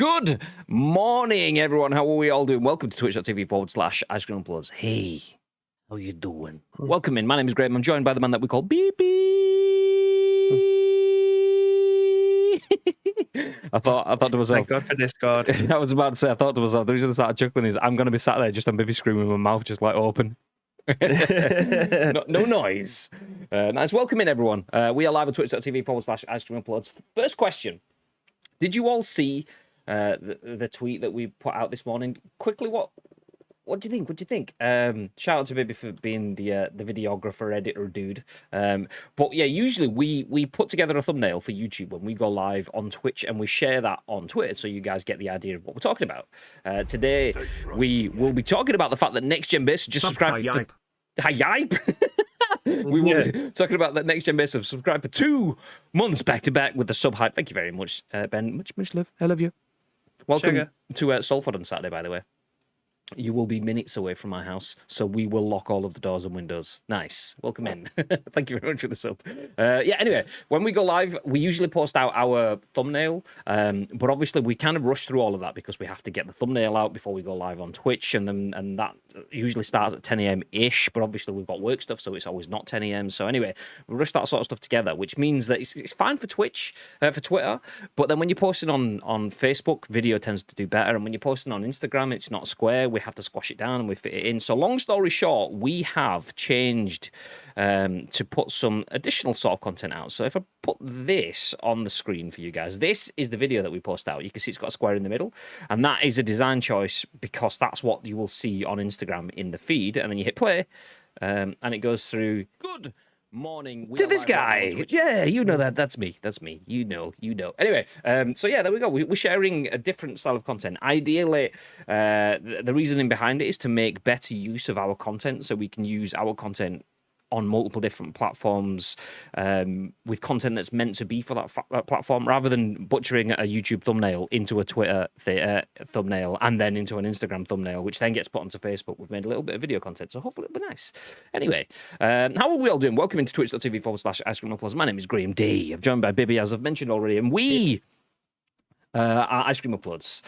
Good morning, everyone. How are we all doing? Welcome to twitch.tv/IceCreamUploads. Hey, how you doing? Welcome in. My name is Graham. I'm joined by the man that we call Beep Beep. I thought to myself. Thank God for Discord. I was about to say, I thought to myself, the reason I started chuckling is I'm going to be sat there just on baby screaming with my mouth just like open. no noise. Nice. Welcome in, everyone. We are live on twitch.tv/IceCreamUploads. First question. Did you all see the tweet that we put out this morning? Quickly, what do you think? What do you think? Shout out to Baby for being the videographer, editor dude. But yeah, usually we put together a thumbnail for YouTube when we go live on Twitch, and we share that on Twitter so you guys get the idea of what we're talking about. Today we will be talking about the fact that Next Gen Base just subscribed. Yipe. We will be talking about that Next Gen Base have subscribed for 2 months back to back with the sub hype. Thank you very much, Ben. Much love. I love you. Welcome to Salford on Saturday, by the way. You will be minutes away from my house, so we will lock all of the doors and windows. Nice. Welcome in. Thank you very much for the sub. Yeah, anyway, when we go live, we usually post out our thumbnail, but obviously we kind of rush through all of that because we have to get the thumbnail out before we go live on Twitch, and that usually starts at 10 a.m.-ish, but obviously we've got work stuff, so it's always not 10 a.m. So anyway, we rush that sort of stuff together, which means that it's fine for Twitch, for Twitter, but then when you're posting on Facebook, video tends to do better, and when you're posting on Instagram, it's not square. We have to squash it down and we fit it in. So long story short, we have changed to put some additional sort of content out. So if I put this on the screen for you guys, this is the video that we post out. You can see it's got a square in the middle, and that is a design choice because that's what you will see on Instagram in the feed, and then you hit play and it goes through. Good morning to this guy. Yeah, you know that's me. You know. Anyway, so yeah, there we go. We're sharing a different style of content. Ideally, the reasoning behind it is to make better use of our content, so we can use our content on multiple different platforms with content that's meant to be for that platform, rather than butchering a YouTube thumbnail into a Twitter thumbnail and then into an Instagram thumbnail, which then gets put onto Facebook. We've made a little bit of video content, so hopefully it'll be nice. Anyway, how are we all doing? Welcome into twitch.tv/IceCreamUploads. My name is Graham D. I'm joined by Bibby, as I've mentioned already, and we are Ice Cream Uploads.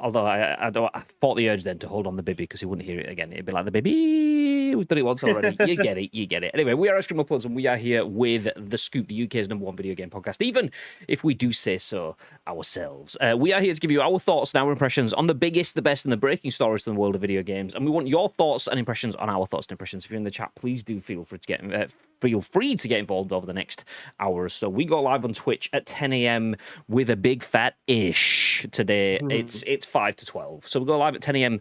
Although I fought the urge then to hold on the Bibby because he wouldn't hear it again. It'd be like the Bibby. We've done it once already. You get it. Anyway, we are Ice Cream Uploads, and we are here with The Scoop, the UK's #1 video game podcast, even if we do say so ourselves. We are here to give you our thoughts and our impressions on the biggest, the best, and the breaking stories from the world of video games, and we want your thoughts and impressions on our thoughts and impressions. If you're in the chat, please do feel free to get involved over the next hour or so. We go live on Twitch at 10 a.m. with a big fat ish today. It's 5 to 12, so we go live at 10 a.m.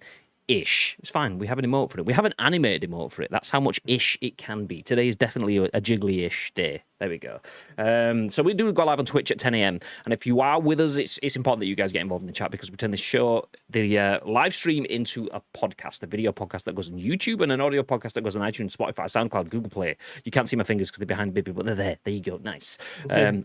ish. It's fine. We have an emote for it. We have an animated emote for it. That's how much ish it can be. Today is definitely a jiggly-ish day. There we go. So we do go live on Twitch at 10 a.m. And if you are with us, it's important that you guys get involved in the chat, because we turn the live stream into a podcast, a video podcast that goes on YouTube, and an audio podcast that goes on iTunes, Spotify, SoundCloud, Google Play. You can't see my fingers because they're behind Bibby, but they're there. There you go. Nice.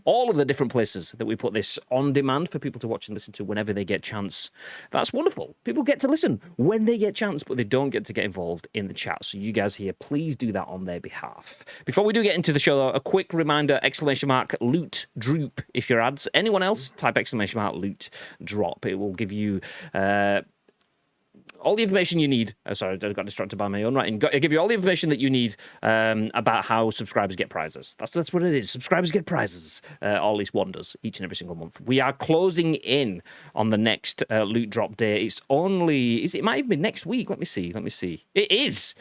All of the different places that we put this on demand for people to watch and listen to whenever they get chance. That's wonderful. People get to listen when they get chance, but they don't get to get involved in the chat. So you guys here, please do that on their behalf. Before we do get into the show, though, a quick reminder, !loot droop if you're ads. Anyone else, type !loot drop. It will give you all the information you need. Sorry, I got distracted by my own writing. I'll give you all the information that you need about how subscribers get prizes. That's what it is. Subscribers get prizes, or at least one does, each and every single month. We are closing in on the next loot drop day. It might even be next week. Let me see. It is.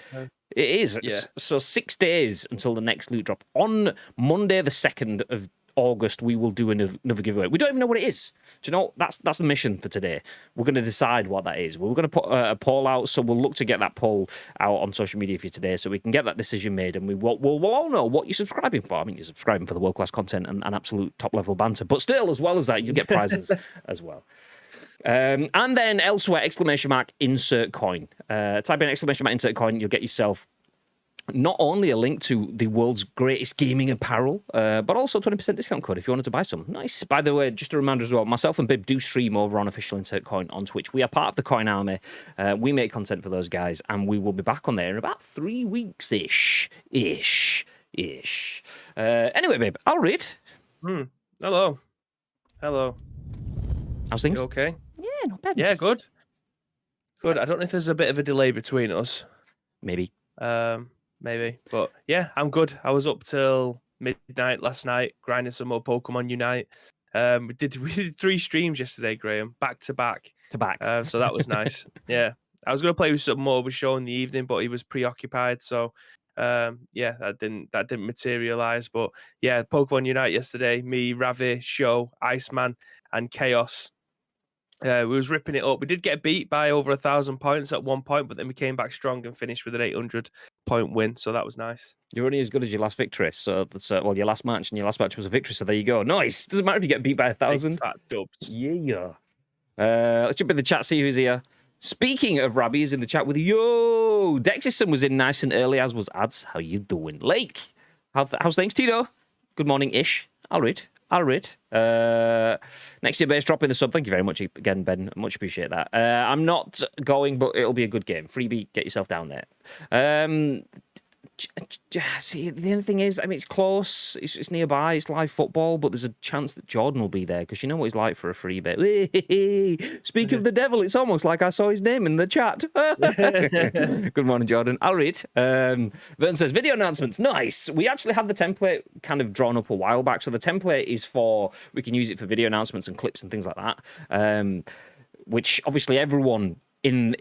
It is. Yeah. So 6 days until the next loot drop. On Monday, the 2nd of August, we will do another giveaway. We don't even know what it is. Do you know, that's the mission for today. We're going to decide what that is. We're going to put a poll out, so we'll look to get that poll out on social media for you today, so we can get that decision made, and we'll all know what you're subscribing for. I mean, you're subscribing for the world-class content and absolute top-level banter, but still, as well as that, you get prizes as well. And then elsewhere, !insert coin. Type in !insert coin, you'll get yourself not only a link to the world's greatest gaming apparel, but also 20% discount code if you wanted to buy some. Nice. By the way, just a reminder as well, myself and Bib do stream over on Official Insert Coin on Twitch. We are part of the Coin Army. We make content for those guys, and we will be back on there in about 3 weeks-ish. Anyway, babe, I'll read. Hello. How's things? You okay? Yeah, not bad. Yeah, good. Good. I don't know if there's a bit of a delay between us. Maybe. Maybe. But yeah, I'm good. I was up till midnight last night, grinding some more Pokemon Unite. We did 3 streams yesterday, Graham, back to back. To back. So that was nice. Yeah. I was gonna play with some more with Shaw in the evening, but he was preoccupied. So yeah, that didn't materialize. But yeah, Pokemon Unite yesterday, me, Ravi, Show, Iceman, and Chaos. We was ripping it up. We did get beat by over 1,000 points at one point, but then we came back strong and finished with an 800-point win. So that was nice. You're only as good as your last victory. So that's well, your last match, and your last match was a victory. So there you go. Nice. Doesn't matter if you get beat by 1,000. Fat dubs. Yeah. Let's jump in the chat. See who's here. Speaking of Rabbi, is in the chat with yo. Dexison was in nice and early, as was Ads. How you doing, Lake? How's things, Tito? Good morning, Ish. I'll read. Next year, base drop in the sub. Thank you very much again, Ben. Much appreciate that. I'm not going, but it'll be a good game. Freebie, get yourself down there. See, the only thing is, I mean, it's close, it's nearby, it's live football, but there's a chance that Jordan will be there because you know what he's like for a free bit. Speak of the devil, it's almost like I saw his name in the chat. Good morning, Jordan. I'll read. Vern says, video announcements, nice. We actually have the template kind of drawn up a while back, so the template is we can use it for video announcements and clips and things like that, which obviously everyone in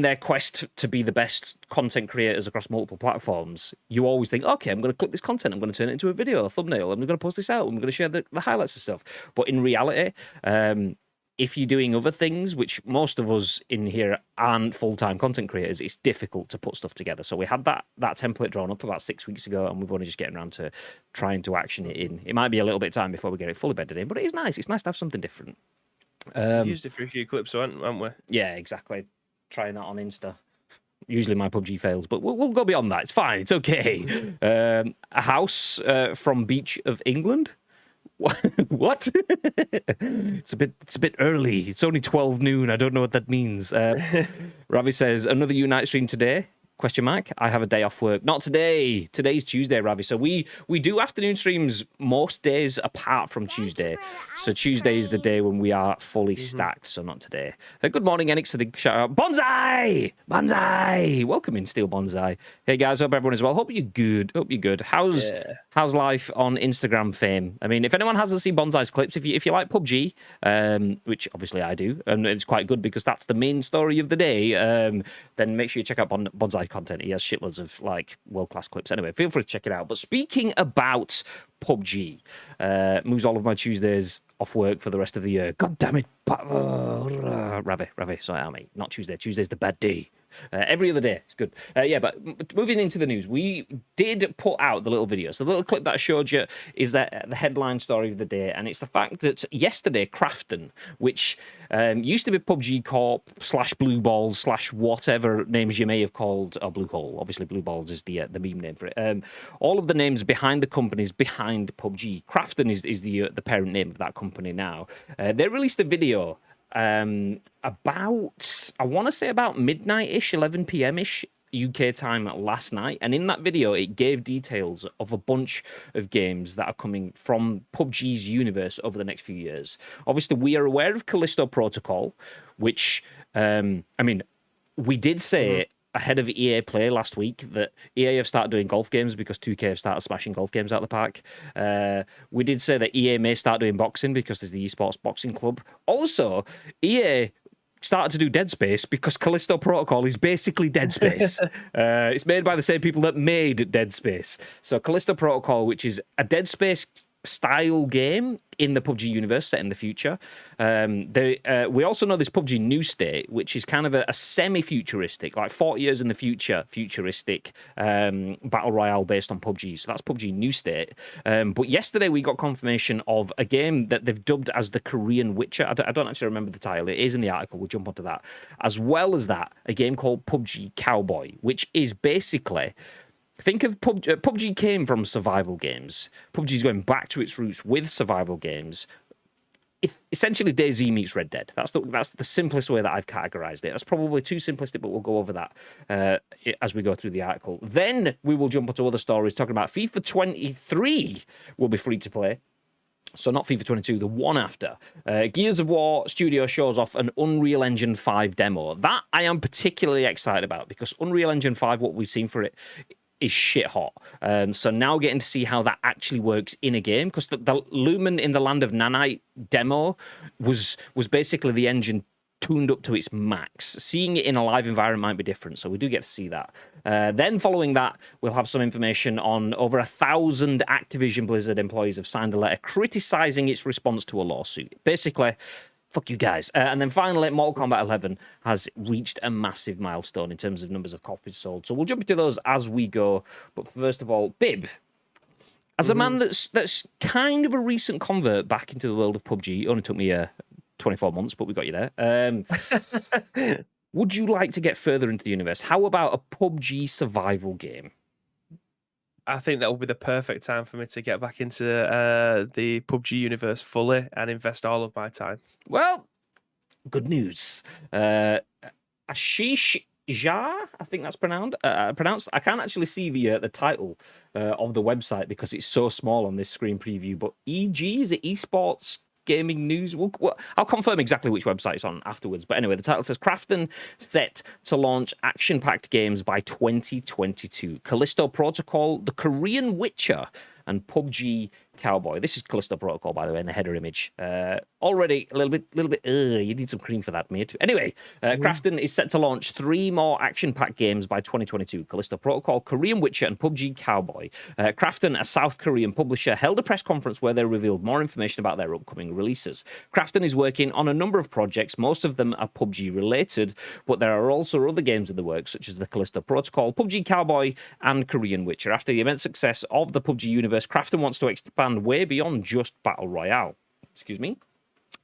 their quest to be the best content creators across multiple platforms, you always think, okay, I'm going to clip this content, I'm going to turn it into a video, a thumbnail, I'm going to post this out, I'm going to share the highlights and stuff. But in reality, if you're doing other things, which most of us in here aren't full-time content creators, it's difficult to put stuff together. So we had that template drawn up about 6 weeks ago, and we've only just getting around to trying to action it in. It might be a little bit of time before we get it fully bedded in, but it is nice. It's nice to have something different. Used it for a few clips, haven't we? Yeah, exactly. Trying that on Insta. Usually my PUBG fails, but we'll go beyond that. It's fine. It's okay. A house from Beach of England. What? It's a bit early. It's only 12 noon. I don't know what that means. Ravi says another Unite stream today. Question mark. I have a day off work. Not today. Today's Tuesday, Ravi. So we do afternoon streams most days apart from Tuesday. So Tuesday is the day when we are fully stacked. So not today. Good morning, Enix. A big shout out. Bonsai! Bonsai! Welcome in, Steel Bonsai. Hey guys, hope everyone is well. Hope you're good. How's life on Instagram fame? I mean, if anyone hasn't seen Bonsai's clips, if you like PUBG, which obviously I do, and it's quite good because that's the main story of the day, then make sure you check out Bonsai content. He has shitloads of like world-class clips. Anyway, feel free to check it out. But speaking about PUBG, moves all of my Tuesdays off work for the rest of the year. God damn it. Ravi, sorry, mate. Not Tuesday. Tuesday's the bad day. Every other day. It's good. But moving into the news, we did put out the little video. So the little clip that I showed you is the headline story of the day, and it's the fact that yesterday, Krafton, which used to be PUBG Corp / Blue Balls / whatever names you may have called, or Blue Hole. Obviously, Blue Balls is the meme name for it. All of the names behind the companies behind PUBG. Krafton is the parent name of that company now. They released a video about, I want to say about midnight-ish, 11 p.m.-ish UK time last night, and in that video it gave details of a bunch of games that are coming from PUBG's universe over the next few years. Obviously, we are aware of Callisto Protocol, which, I mean, we did say ahead of EA Play last week that EA have started doing golf games because 2K have started smashing golf games out of the park. We did say that EA may start doing boxing because there's the esports boxing club. Also, EA started to do Dead Space because Callisto Protocol is basically Dead Space. It's made by the same people that made Dead Space. So Callisto Protocol, which is a Dead Space style game in the PUBG universe set in the future. We also know this PUBG New State, which is kind of a semi-futuristic, like 40 years in the future, futuristic battle royale based on PUBG. So that's PUBG New State. But yesterday we got confirmation of a game that they've dubbed as the Korean Witcher. I don't actually remember the title. It is in the article. We'll jump onto that. As well as that, a game called PUBG Cowboy, which is basically... Think of PUBG. PUBG came from survival games. PUBG is going back to its roots with survival games. Essentially, DayZ meets Red Dead. That's the simplest way that I've categorized it. That's probably too simplistic, but we'll go over that as we go through the article. Then we will jump onto other stories talking about FIFA 23 will be free to play. So not FIFA 22, the one after. Gears of War Studio shows off an Unreal Engine 5 demo. That I am particularly excited about because Unreal Engine 5, what we've seen for it, is shit hot. So now getting to see how that actually works in a game, because the Lumen in the Land of Nanite demo was basically the engine tuned up to its max. Seeing it in a live environment might be different, so we do get to see that. Then following that, we'll have some information on over 1,000 Activision Blizzard employees have signed a letter criticising its response to a lawsuit. Basically, fuck you guys. And then finally, Mortal Kombat 11 has reached a massive milestone in terms of numbers of copies sold. So we'll jump into those as we go. But first of all, Bib, as a man that's kind of a recent convert back into the world of PUBG, it only took me 24 months, but we got you there. Would you like to get further into the universe? How about a PUBG survival game? I think that will be the perfect time for me to get back into the PUBG universe fully and invest all of my time. Well, good news. ASHISH JHA, I think that's pronounced. I can't actually see the title of the website because it's so small on this screen preview. But EG, is it Esports Gaming News? I'll confirm exactly which website it's on afterwards. But anyway, the title says Krafton set to launch action-packed games by 2022. Callisto Protocol, the Korean Witcher, and PUBG Cowboy. This is Callisto Protocol, by the way, in the header image. Already a little bit, you need some cream for that, mate. Anyway, Krafton is set to launch 3 more action-packed games by 2022. Callisto Protocol, Korean Witcher, and PUBG Cowboy. Krafton, a South Korean publisher, held a press conference where they revealed more information about their upcoming releases. Krafton is working on a number of projects. Most of them are PUBG-related, but there are also other games in the works, such as the Callisto Protocol, PUBG Cowboy, and Korean Witcher. After the immense success of the PUBG universe, Krafton wants to expand way beyond just Battle Royale. Excuse me.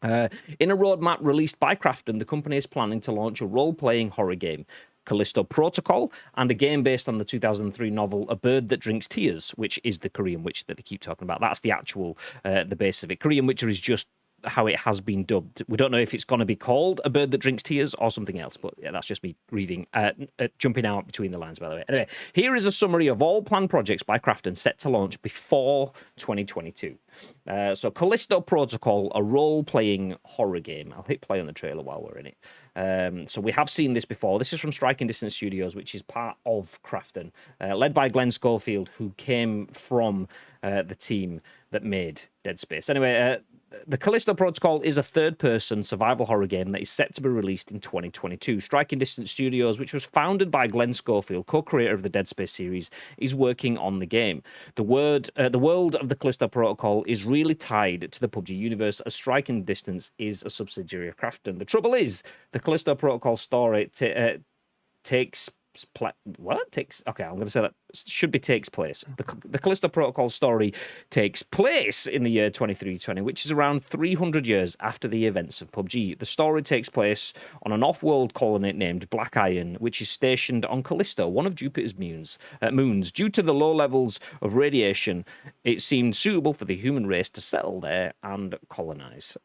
In a roadmap released by Krafton, the company is planning to launch a role-playing horror game, Callisto Protocol, and a game based on the 2003 novel A Bird That Drinks Tears, which is the Korean Witcher that they keep talking about. That's the actual, the base of it. Korean Witcher is just how it has been dubbed. We don't know if it's going to be called A Bird That Drinks Tears or something else, but yeah, that's just me reading, jumping out between the lines, by the way. Anyway, here is a summary of all planned projects by Krafton set to launch before 2022. So Callisto Protocol, a role-playing horror game. I'll hit play on the trailer while we're in it. So we have seen this before. This is from Striking Distance Studios, which is part of Krafton, led by Glenn Schofield, who came from the team that made Dead Space. Anyway, the Callisto Protocol is a third-person survival horror game that is set to be released in 2022. Striking Distance Studios, which was founded by Glenn Schofield, co-creator of the Dead Space series, is working on the game. The world of the Callisto Protocol is really tied to the PUBG universe, as Striking Distance is a subsidiary of Krafton. The trouble is, the Callisto Protocol story takes place. I'm going to say that should be takes place. The Callisto Protocol story takes place in the year 2320, which is around 300 years after the events of PUBG. The story takes place on an off-world colony named Black Iron, which is stationed on Callisto, one of Jupiter's moons. Due to the low levels of radiation, it seemed suitable for the human race to settle there and colonize.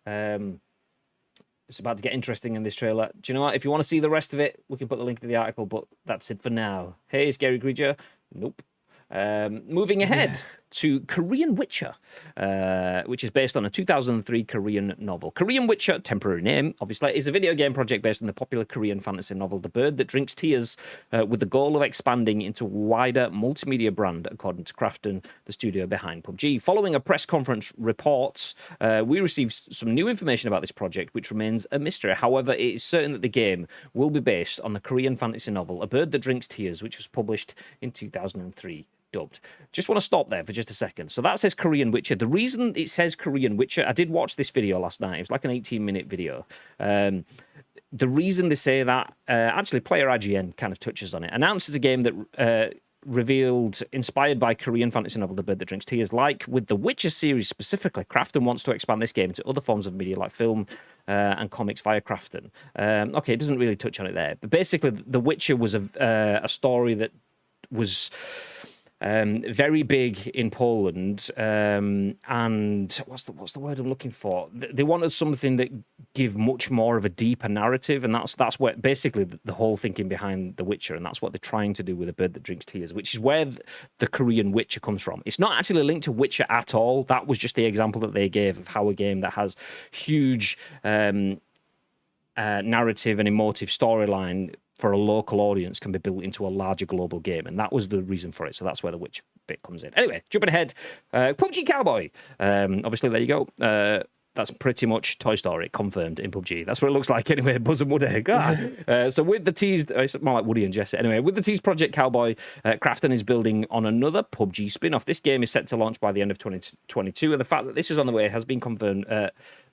It's about to get interesting in this trailer. Do you know what? If you want to see the rest of it, we can put the link to the article, but that's it for now. Hey, Scary Creature. Nope. Moving ahead to Korean Witcher, which is based on a 2003 Korean novel. Korean Witcher, temporary name, obviously, is a video game project based on the popular Korean fantasy novel The Bird That Drinks Tears, with the goal of expanding into a wider multimedia brand, according to Krafton, the studio behind PUBG. Following a press conference report, we received some new information about this project, which remains a mystery. However, it is certain that the game will be based on the Korean fantasy novel A Bird That Drinks Tears, which was published in 2003. Dubbed. Just want to stop there for just a second. So that says Korean Witcher. The reason it says Korean Witcher, I did watch this video last night. It was like an 18-minute video. The reason they say that, actually, Player IGN kind of touches on it. Announces a game that revealed, inspired by Korean fantasy novel The Bird That Drinks Tears. Like with the Witcher series specifically, Krafton wants to expand this game into other forms of media like film and comics via Krafton. Okay, it doesn't really touch on it there. But basically, The Witcher was a story that was very big in Poland, and what's the word I'm looking for? They wanted something that give much more of a deeper narrative, and that's what basically the whole thinking behind The Witcher, and that's what they're trying to do with A Bird That Drinks Tears, which is where the Korean Witcher comes from. It's not actually linked to Witcher at all. That was just the example that they gave of how a game that has huge narrative and emotive storyline for a local audience can be built into a larger global game, and that was the reason for it. So that's where the Witcher bit comes in. Anyway, jumping ahead, PUBG Cowboy. Obviously, there you go. That's pretty much Toy Story confirmed in PUBG. That's what it looks like anyway. Buzz and Woody. So with the teased, it's more like Woody and Jesse. Anyway, with the teased Project Cowboy, Krafton is building on another PUBG spin-off. This game is set to launch by the end of 2022, and the fact that this is on the way has been confirmed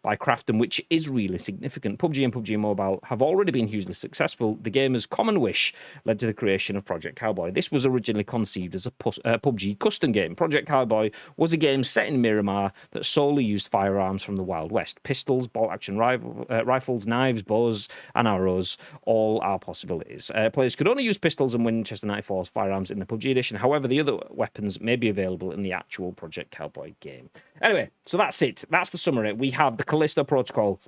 by Krafton, which is really significant. PUBG and PUBG Mobile have already been hugely successful. The gamer's common wish led to the creation of Project Cowboy. This was originally conceived as a PUBG custom game. Project Cowboy was a game set in Miramar that solely used firearms from the Wild West. Pistols, bolt-action rifles, knives, bows, and arrows, all are possibilities. Players could only use pistols and Winchester 94's firearms in the PUBG edition. However, the other weapons may be available in the actual Project Cowboy game. Anyway, so that's it. That's the summary. We have the Callisto Protocol,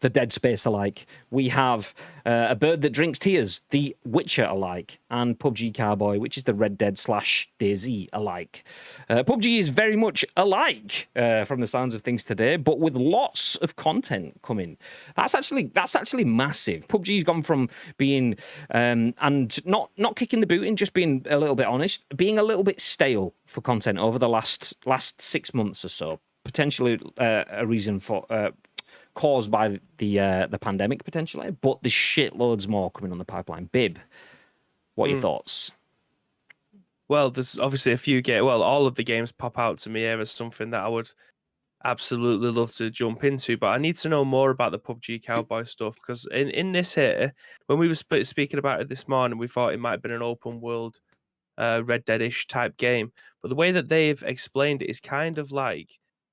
the Dead Space alike. We have A Bird That Drinks Tears, the Witcher alike, and PUBG Cowboy, which is the Red Dead / DayZ alike. PUBG is very much alike from the sounds of things today, but with lots of content coming. That's actually massive. PUBG's gone from being and not kicking the boot in, just being a little bit honest, being a little bit stale for content over the last 6 months or so. Potentially a reason for. Caused by the pandemic, potentially, but there's shitloads more coming on the pipeline. Bib, what are your thoughts? Well, there's obviously a few all of the games pop out to me here as something that I would absolutely love to jump into, but I need to know more about the PUBG Cowboy stuff, because in this here, when we were speaking about it this morning, we thought it might have been an open world Red Dead-ish type game, but the way that they've explained it is kind of like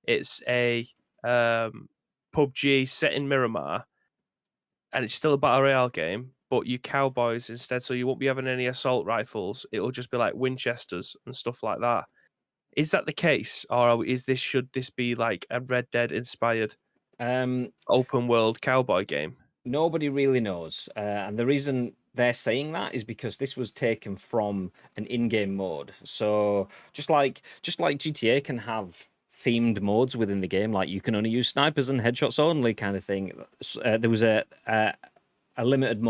it's a PUBG set in Miramar, and it's still a battle royale game, but you cowboys instead, so you won't be having any assault rifles. It'll just be like Winchesters and stuff like that. Is that the case, or should this be like a Red Dead inspired open world cowboy game? Nobody really knows, and the reason they're saying that is because this was taken from an in-game mode. So just like GTA can have themed modes within the game, like you can only use snipers and headshots only kind of thing. There was a limited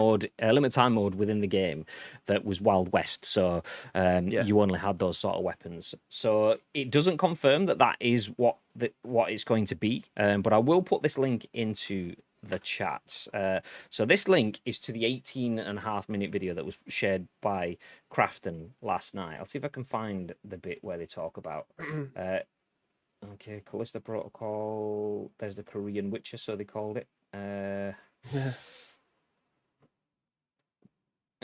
time mode within the game that was Wild West, so you only had those sort of weapons. So it doesn't confirm that is what it's going to be, but I will put this link into the chat. So this link is to the 18.5-minute video that was shared by Krafton last night. I'll see if I can find the bit where they talk about okay, Callisto Protocol. There's the Korean Witcher, so they called it. Do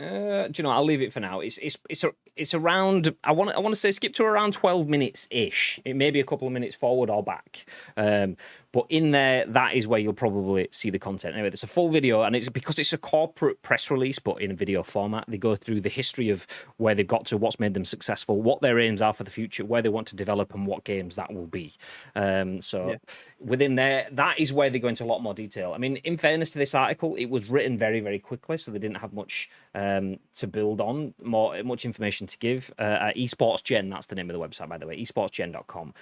you know? I'll leave it for now. It's around. I want to say skip to around 12 minutes ish. It may be a couple of minutes forward or back. But in there, that is where you'll probably see the content. Anyway, there's a full video, and it's because it's a corporate press release, but in a video format. They go through the history of where they've got to, what's made them successful, what their aims are for the future, where they want to develop, and what games that will be. Within there, that is where they go into a lot more detail. I mean, in fairness to this article, it was written very, very quickly, so they didn't have much to build on, much information to give. Esports Gen, that's the name of the website, by the way, esportsgen.com.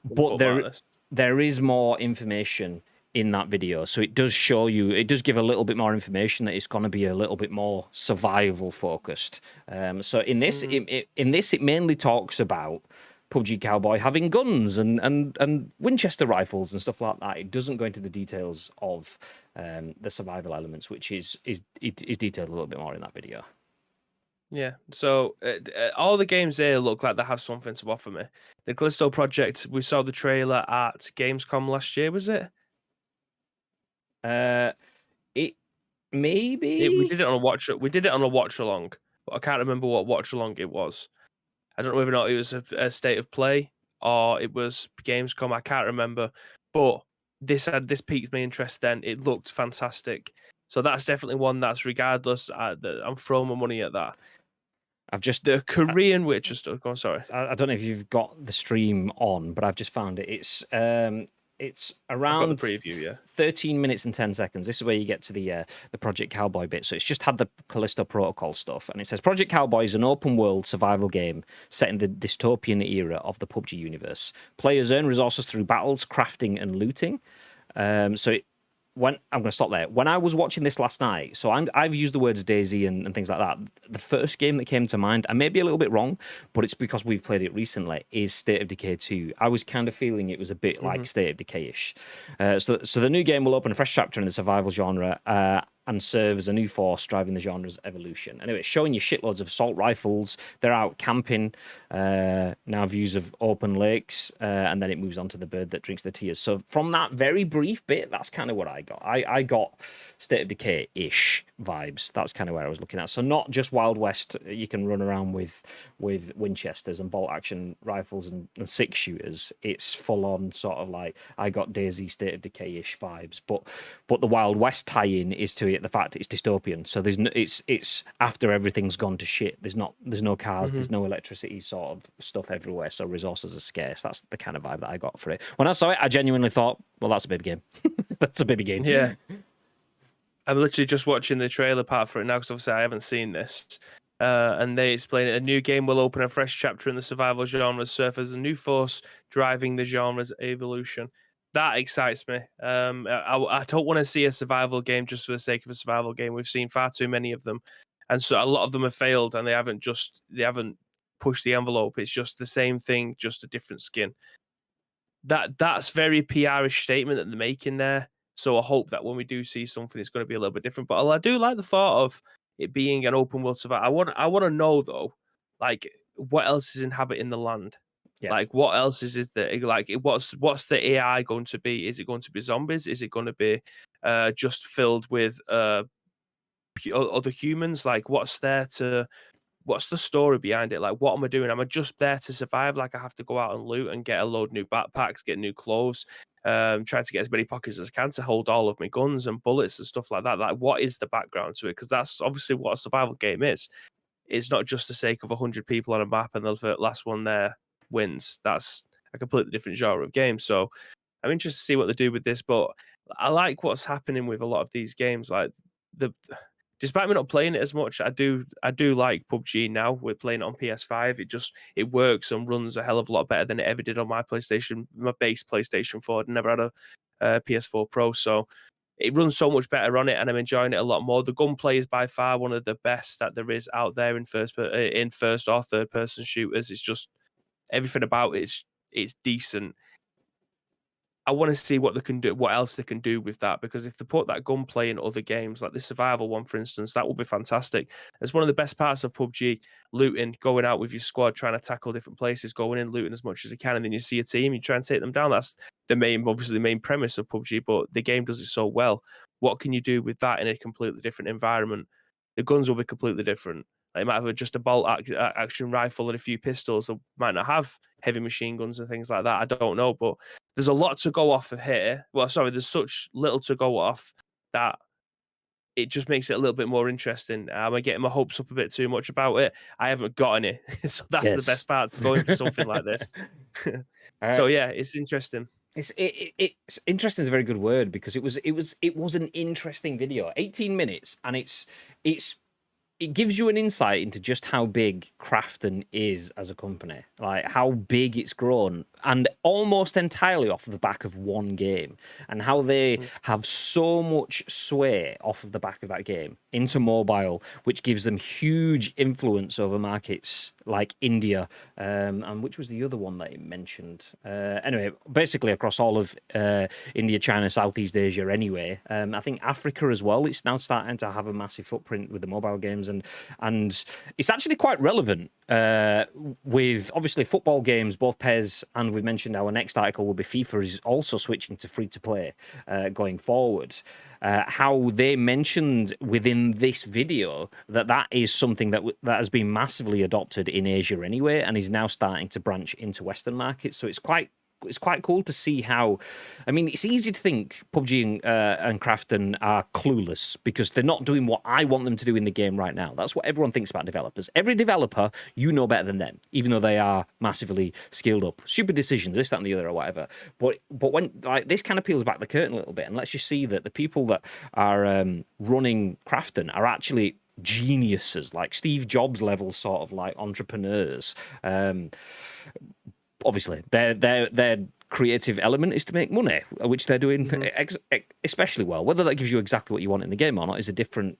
But there is more information in that video, so it does show you, it does give a little bit more information that it's going to be a little bit more survival focused. So in this, it mainly talks about PUBG Cowboy having guns and Winchester rifles and stuff like that. It doesn't go into the details of the survival elements, which is detailed a little bit more in that video. Yeah, so all the games there look like they have something to offer me. The Callisto Project, we saw the trailer at Gamescom last year, was it? It maybe we did it on a watch along, but I can't remember what watch along it was. I don't know whether or not it was a state of play or it was Gamescom. I can't remember, but this piqued my interest. Then it looked fantastic, so that's definitely one that's regardless. I'm throwing my money at that. I've just The Korean Witcher stuff. Go on, sorry. I don't know if you've got the stream on, but I've just found it. It's around I've got the preview, yeah. 13 minutes and 10 seconds. This is where you get to the Project Cowboy bit. So it's just had the Callisto Protocol stuff, and it says Project Cowboy is an open world survival game set in the dystopian era of the PUBG universe. Players earn resources through battles, crafting, and looting. When I'm going to stop there. When I was watching this last night, so I've used the words Daisy and things like that. The first game that came to mind, I may be a little bit wrong, but it's because we've played it recently, is State of Decay 2. I was kind of feeling it was a bit like State of Decay-ish. So the new game will open a fresh chapter in the survival genre and serve as a new force driving the genre's evolution. Anyway, it's showing you shitloads of assault rifles. They're out camping, now views of open lakes, and then it moves on to the bird that drinks the tears. So from that very brief bit, that's kind of what I got. I got State of Decay-ish vibes. That's kind of where I was looking at. So not just Wild West, you can run around with Winchesters and bolt-action rifles and six-shooters. It's full-on sort of like, I got Daisy State of Decay-ish vibes. But the Wild West tie-in is to it the fact it's dystopian. So it's after everything's gone to shit. There's no cars, there's no electricity sort of stuff everywhere. So resources are scarce. That's the kind of vibe that I got for it. When I saw it, I genuinely thought, well, that's a baby game. That's a baby game. Yeah. I'm literally just watching the trailer part for it now because obviously I haven't seen this. And they explain it. A new game will open a fresh chapter in the survival genre, serve as a new force driving the genre's evolution. That excites me. I don't want to see a survival game just for the sake of a survival game. We've seen far too many of them, and so a lot of them have failed, and they haven't pushed the envelope. It's just the same thing, just a different skin. That's very PR-ish statement that they're making there. So I hope that when we do see something, it's going to be a little bit different. But I do like the thought of it being an open world survival. I want to know though, like what else is inhabiting the land. Yeah. Like what else is there? Like what's the AI going to be? Is it going to be zombies? Is it going to be just filled with other humans? Like what's the story behind it? Like what am I doing? Am I just there to survive? Like I have to go out and loot and get a load of new backpacks, get new clothes, try to get as many pockets as I can to hold all of my guns and bullets and stuff like that. Like what is the background to it? Because that's obviously what a survival game is. It's not just the sake of 100 people on a map and the last one there wins. That's a completely different genre of game. So I'm interested to see what they do with this, but I like what's happening with a lot of these games. Like despite me not playing it as much, I do like PUBG now. We're playing it on PS5. It works and runs a hell of a lot better than it ever did on my PlayStation, my base PlayStation 4. I never had a PS4 Pro, so it runs so much better on it, and I'm enjoying it a lot more. The gunplay is by far one of the best that there is out there in first or third person shooters. It's just everything about it's decent. I want to see what they can do, what else they can do with that, because if they put that gunplay in other games, like the survival one, for instance, that would be fantastic. It's one of the best parts of PUBG, looting, going out with your squad, trying to tackle different places, going in, looting as much as you can, and then you see a team, you try and take them down. That's obviously the main premise of PUBG, but the game does it so well. What can you do with that in a completely different environment? The guns will be completely different. They might have just a bolt action rifle and a few pistols. They might not have heavy machine guns and things like that. I don't know, but there's a lot to go off of here. Well, sorry, there's such little to go off that it just makes it a little bit more interesting. Am I getting my hopes up a bit too much about it? I haven't got any. So that's the best part of going for something like this. So yeah, it's interesting. It's interesting is a very good word, because it was an interesting video. 18 minutes, and it gives you an insight into just how big Krafton is as a company, like how big it's grown, and almost entirely off the back of one game, and how they have so much sway off of the back of that game into mobile, which gives them huge influence over markets like India, and which was the other one that it mentioned. Anyway, basically across all of India, China, Southeast Asia anyway. I think Africa as well, it's now starting to have a massive footprint with the mobile games, and it's actually quite relevant with obviously football games, both PES, and we mentioned our next article will be FIFA is also switching to free-to-play going forward. How they mentioned within this video that is something that has been massively adopted in Asia anyway, and is now starting to branch into Western markets. So it's quite it's quite cool to see how. I mean, it's easy to think PUBG and Krafton are clueless because they're not doing what I want them to do in the game right now. That's what everyone thinks about developers. Every developer, you know better than them, even though they are massively skilled up. Stupid decisions, this, that, and the other, or whatever. But when like this kind of peels back the curtain a little bit, and lets you see that the people that are running Krafton are actually geniuses, like Steve Jobs level sort of like entrepreneurs. Obviously, their creative element is to make money, which they're doing especially well. Whether that gives you exactly what you want in the game or not is a different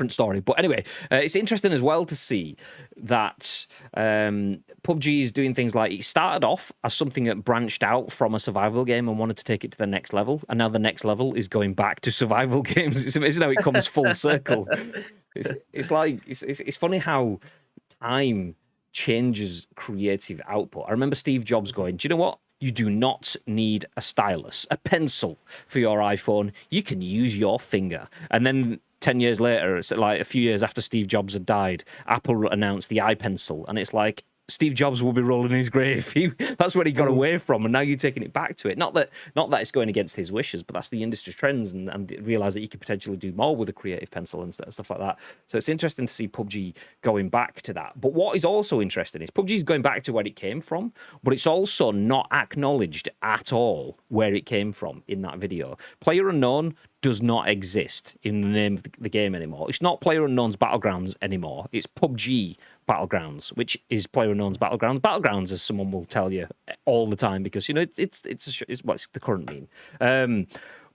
story. But anyway, it's interesting as well to see that PUBG is doing things like it started off as something that branched out from a survival game and wanted to take it to the next level, and now the next level is going back to survival games. It's amazing how it comes full circle. It's funny how time changes creative output. I remember Steve Jobs going, "Do you know what? You do not need a stylus, a pencil for your iPhone. You can use your finger." And then 10 years later, it's like a few years after Steve Jobs had died, Apple announced the iPencil, and it's like Steve Jobs will be rolling in his grave. That's what he got away from, and now you're taking it back to it. Not that it's going against his wishes, but that's the industry trends, and realize that you could potentially do more with a creative pencil and stuff like that. So it's interesting to see PUBG going back to that. But what is also interesting is PUBG is going back to where it came from, but it's also not acknowledged at all where it came from in that video. PlayerUnknown does not exist in the name of the game anymore. It's not PlayerUnknown's Battlegrounds anymore. It's PUBG Battlegrounds, which is PlayerUnknown's Battlegrounds. Battlegrounds, as someone will tell you all the time, because you know it's the current meme.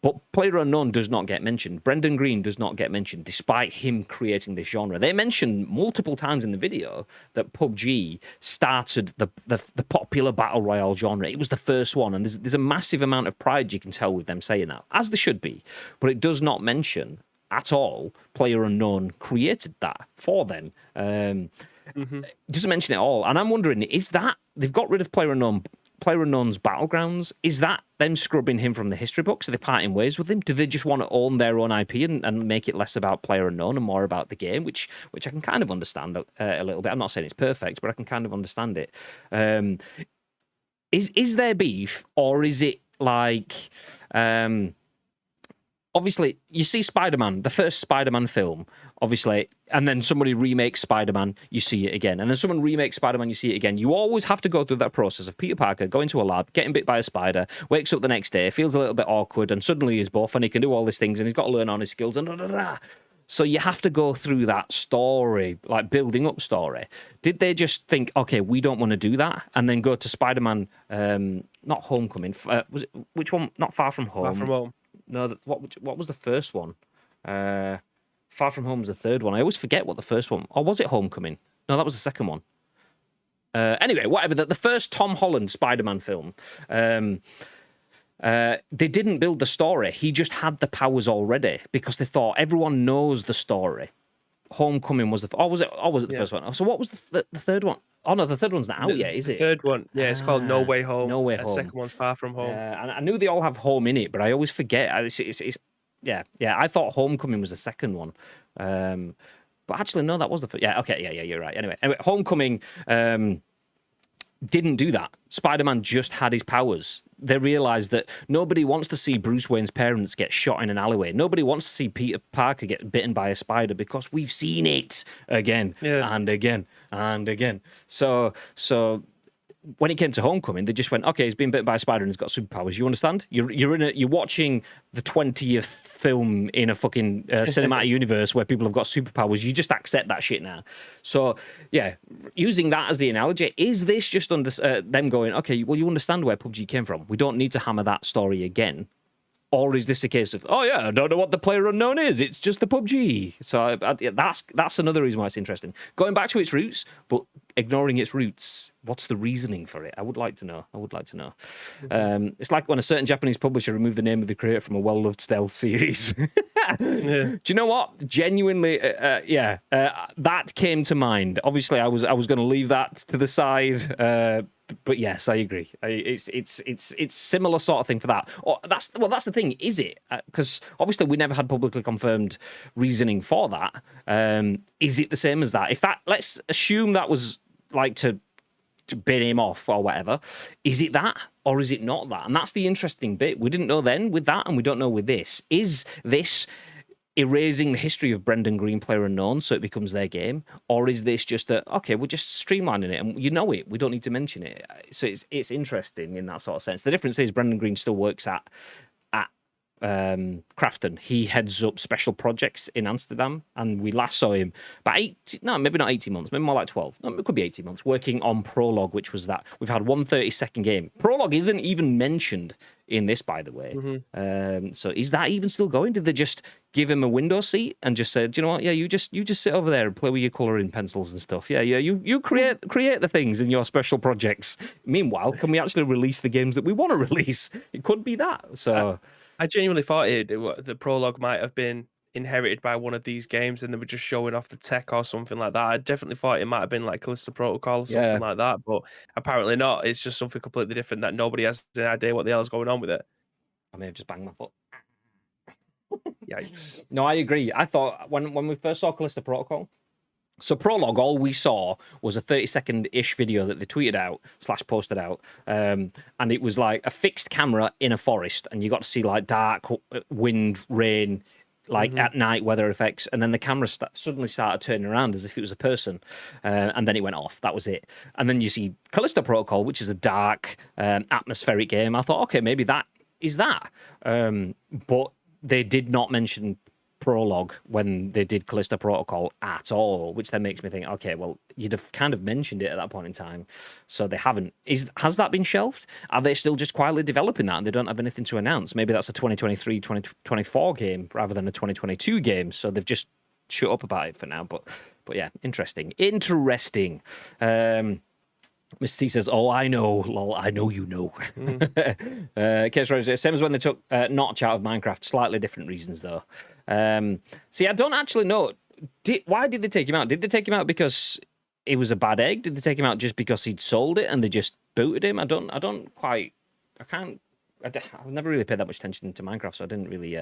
But PlayerUnknown does not get mentioned. Brendan Green does not get mentioned, despite him creating this genre. They mentioned multiple times in the video that PUBG started the popular battle royale genre. It was the first one, and there's a massive amount of pride you can tell with them saying that, as there should be. But it does not mention at all PlayerUnknown created that for them. It doesn't mention it at all, and I'm wondering, is that they've got rid of PlayerUnknown's Battlegrounds? Is that them scrubbing him from the history books? Are they parting ways with him? Do they just want to own their own IP and make it less about PlayerUnknown and more about the game, which I can kind of understand a little bit. I'm not saying it's perfect, but I can kind of understand it. Is there beef, or is it like... Obviously, you see Spider-Man, the first Spider-Man film, obviously, and then somebody remakes Spider-Man, you see it again. And then someone remakes Spider-Man, you see it again. You always have to go through that process of Peter Parker going to a lab, getting bit by a spider, wakes up the next day, feels a little bit awkward, and suddenly he's buff, and he can do all these things, and he's got to learn on his skills, and da-da-da. So you have to go through that story, like building up story. Did they just think, okay, we don't want to do that, and then go to Spider-Man, not Homecoming, was it, which one? Not Far From Home. Far From Home. No, what was the first one? Far From Home was the third one. I always forget what the first one... Or was it Homecoming? No, that was the second one. Anyway, whatever. The first Tom Holland Spider-Man film, they didn't build the story. He just had the powers already because they thought everyone knows the story. Homecoming was the... was it the first one? So what was the third one? Oh, no, the third one's not out yet, is it? The third one, yeah, it's called No Way Home. No Way Home. The second one's Far From Home. And I knew they all have home in it, but I always forget. Yeah. I thought Homecoming was the second one. But actually, no, that was the first. Yeah, okay, yeah, you're right. Anyway, Homecoming didn't do that. Spider-Man just had his powers. They realised that nobody wants to see Bruce Wayne's parents get shot in an alleyway. Nobody wants to see Peter Parker get bitten by a spider because we've seen it again and again and again. So when it came to Homecoming, they just went, okay, he's been bitten by a spider and he's got superpowers. You understand? You're watching the 20th film in a fucking cinematic universe where people have got superpowers. You just accept that shit now. So yeah, using that as the analogy, is this just them going, okay, well, you understand where PUBG came from. We don't need to hammer that story again. Or is this a case of, oh yeah, I don't know what the PlayerUnknown is. It's just the PUBG. So that's another reason why it's interesting. Going back to its roots, but ignoring its roots. What's the reasoning for it? I would like to know. It's like when a certain Japanese publisher removed the name of the creator from a well-loved stealth series. Do you know what? Genuinely, that came to mind. Obviously, I was going to leave that to the side. But yes, I agree. It's similar sort of thing for that. That's the thing, is it? Because obviously we never had publicly confirmed reasoning for that. Is it the same as that? Let's assume that was like to to bin him off or whatever. Is it that or is it not that? And that's the interesting bit. We didn't know then with that, and we don't know with this. Is this erasing the history of Brendan Green, player unknown, so it becomes their game, or is this just okay, we're just streamlining it and you know it, we don't need to mention it? So it's interesting in that sort of sense. The difference is Brendan Green still works at Krafton. He heads up special projects in Amsterdam, and we last saw him about maybe not 18 months, maybe more like 12. No, it could be 18 months, working on Prologue, which was that. We've had 1 30-second game. Prologue isn't even mentioned in this, by the way. So is that even still going? Did they just give him a window seat and just say, do you know what? Yeah, you just sit over there and play with your colouring pencils and stuff. Yeah, you create the things in your special projects. Meanwhile, can we actually release the games that we want to release? It could be that. So I genuinely thought the Prologue might have been inherited by one of these games and they were just showing off the tech or something like that. I definitely thought it might have been like Callisto Protocol or something like that, but apparently not. It's just something completely different that nobody has an idea what the hell is going on with it. I may have just banged my foot. Yikes. No, I agree. I thought when we first saw Callisto Protocol, so Prologue, all we saw was a 30-second-ish video that they tweeted out / posted out, and it was like a fixed camera in a forest, and you got to see like dark wind, rain, like at night weather effects, and then the camera suddenly started turning around as if it was a person, and then it went off. That was it. And then you see Callisto Protocol, which is a dark, atmospheric game. I thought, okay, maybe that is that, but they did not mention Prologue when they did Callisto Protocol at all, which then makes me think, okay, well, you'd have kind of mentioned it at that point in time, so they haven't. Has that been shelved? Are they still just quietly developing that and they don't have anything to announce? Maybe that's a 2023, 2024 game rather than a 2022 game, so they've just shut up about it for now. But yeah, interesting. Mr. T says, "Oh, I know, lol. I know you know." Case Rose, same as when they took Notch out of Minecraft. Slightly different reasons, though. See, I don't actually know. Why did they take him out? Did they take him out because it was a bad egg? Did they take him out just because he'd sold it and they just booted him? I've never really paid that much attention to Minecraft, so I didn't really.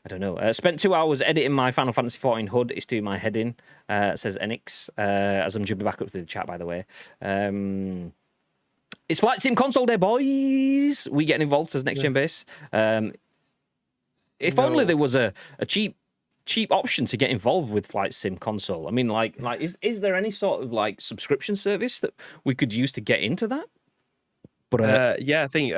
I don't know. Spent 2 hours editing my Final Fantasy XIV HUD. It's doing my head in, says Enix, as I'm jumping back up to the chat, by the way. It's Flight Sim Console Day, boys! We getting involved as Next Gen Base. If only there was a cheap option to get involved with Flight Sim Console. I mean, like, is there any sort of like subscription service that we could use to get into that? But yeah, I think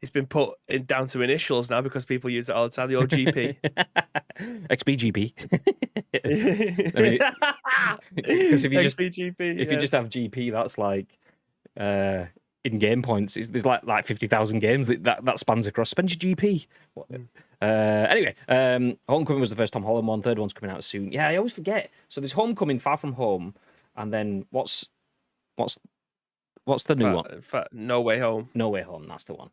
it's been put down to initials now because people use it all the time. The old GP, XBGP. I mean, because if you just have GP, that's like in-game points. There's like 50,000 games that spans across. Spend your GP. Anyway, Homecoming was the first Tom Holland one. Third one's coming out soon. Yeah, I always forget. So there's Homecoming, Far From Home, and then what's the new one? No Way Home. No Way Home, that's the one.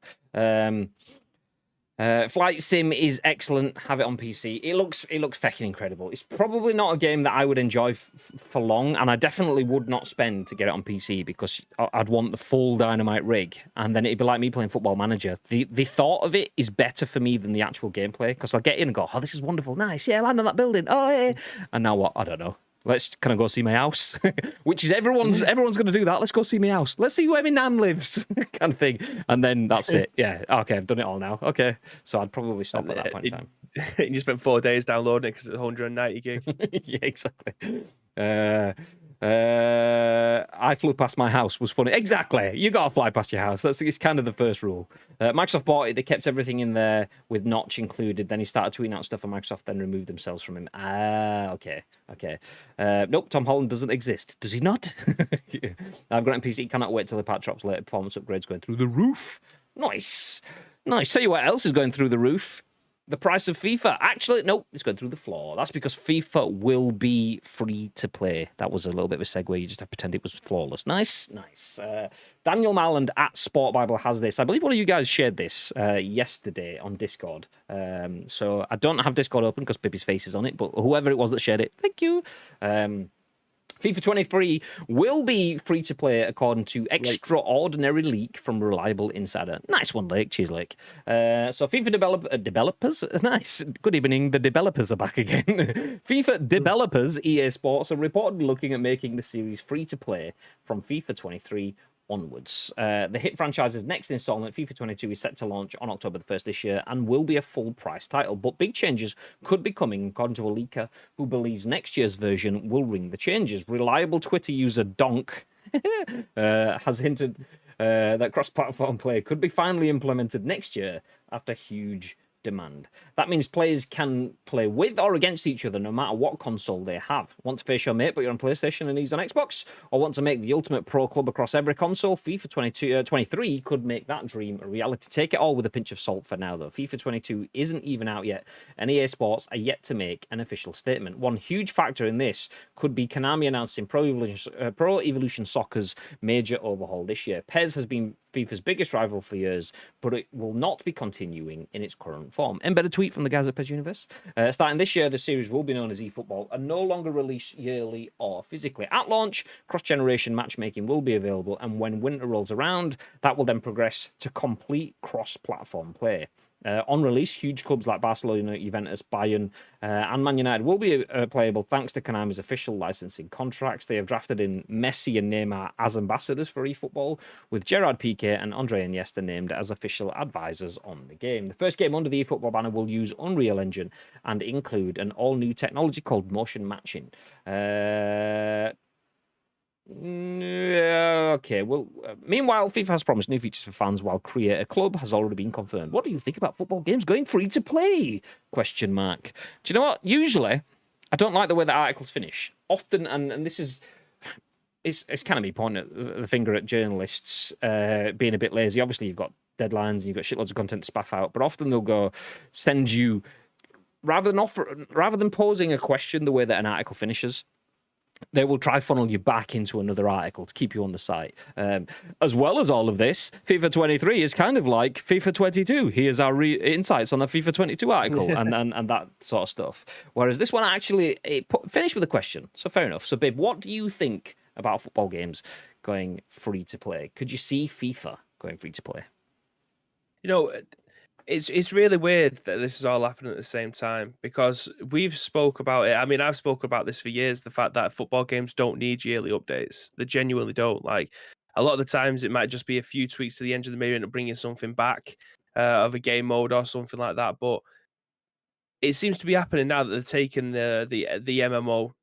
Flight Sim is excellent. Have it on PC. It looks fucking incredible. It's probably not a game that I would enjoy for long, and I definitely would not spend to get it on PC because I'd want the full Dynamite rig, and then it'd be like me playing Football Manager. The thought of it is better for me than the actual gameplay because I'll get in and go, oh, this is wonderful, nice, yeah, land on that building, oh yeah. And now what? I don't know. Can I go see my house? Which is everyone's going to do that. Let's go see my house. Let's see where my nan lives, kind of thing. And then that's it. Yeah. Okay, I've done it all now. Okay, so I'd probably stop at that point in time. You spent 4 days downloading it because it's 190 gig. Yeah, exactly. I flew past my house was funny. Exactly. You got to fly past your house. It's kind of the first rule. Microsoft bought it. They kept everything in there with Notch included. Then he started tweeting out stuff, and Microsoft then removed themselves from him. Okay. Nope, Tom Holland doesn't exist. Does he not? I've got it on PC. Cannot wait till the patch drops later. Performance upgrades going through the roof. Nice. Tell you what else is going through the roof. The price of FIFA. Actually, nope, it's going through the floor. That's because FIFA will be free to play. That was a little bit of a segue. You just have to pretend it was flawless. Nice. Daniel Marland at Sport Bible has this. I believe one of you guys shared this yesterday on Discord. So I don't have Discord open because Pippi's face is on it, but whoever it was that shared it, thank you. FIFA 23 will be free to play according to extraordinary leak from reliable insider. Nice one, Lake. Cheers, Lake. So FIFA developers, nice. Good evening. The developers are back again. FIFA developers, EA Sports, are reportedly looking at making the series free to play from FIFA 23 onwards. The hit franchise's next installment, FIFA 22, is set to launch on October the 1st this year and will be a full price title. But big changes could be coming, according to a leaker who believes next year's version will ring the changes. Reliable Twitter user Donk has hinted that cross-platform play could be finally implemented next year after huge demand. That means players can play with or against each other no matter what console they have. Want to face your mate but you're on PlayStation and he's on Xbox? Or want to make the ultimate pro club across every console? FIFA 23 could make that dream a reality. Take it all with a pinch of salt for now though. FIFA 22 isn't even out yet and EA Sports are yet to make an official statement. One huge factor in this could be Konami announcing Pro Evolution Soccer's major overhaul this year. PES has been FIFA's biggest rival for years, but it will not be continuing in its current form. Embedded tweet from the guys at PES Universe. Starting this year, the series will be known as eFootball and no longer released yearly or physically. At launch, cross-generation matchmaking will be available, and when winter rolls around, that will then progress to complete cross-platform play. On release, huge clubs like Barcelona, Juventus, Bayern, and Man United will be playable thanks to Konami's official licensing contracts. They have drafted in Messi and Neymar as ambassadors for eFootball, with Gerard Piqué and Andre Iniesta named as official advisors on the game. The first game under the eFootball banner will use Unreal Engine and include an all-new technology called motion matching. Okay, well, meanwhile, FIFA has promised new features for fans while Create a Club has already been confirmed. What do you think about football games going free to play? Question mark. Do you know what? Usually, I don't like the way that articles finish. Often, and this is... It's kind of me pointing the finger at journalists being a bit lazy. Obviously, you've got deadlines and you've got shitloads of content to spaff out, but often they'll go send you... Rather than posing a question the way that an article finishes, they will try funnel you back into another article to keep you on the site. As well as all of this, FIFA 23 is kind of like FIFA 22. Here's our insights on the FIFA 22 article and that sort of stuff. Whereas this one actually finished with a question. So fair enough. So, Bib, what do you think about football games going free to play? Could you see FIFA going free to play? You know, it's really weird that this is all happening at the same time because we've spoke about it. I mean, I've spoken about this for years, the fact that football games don't need yearly updates. They genuinely don't. Like, a lot of the times it might just be a few tweaks to the engine that maybe end up bringing something back of a game mode or something like that. But it seems to be happening now that they're taking the MMO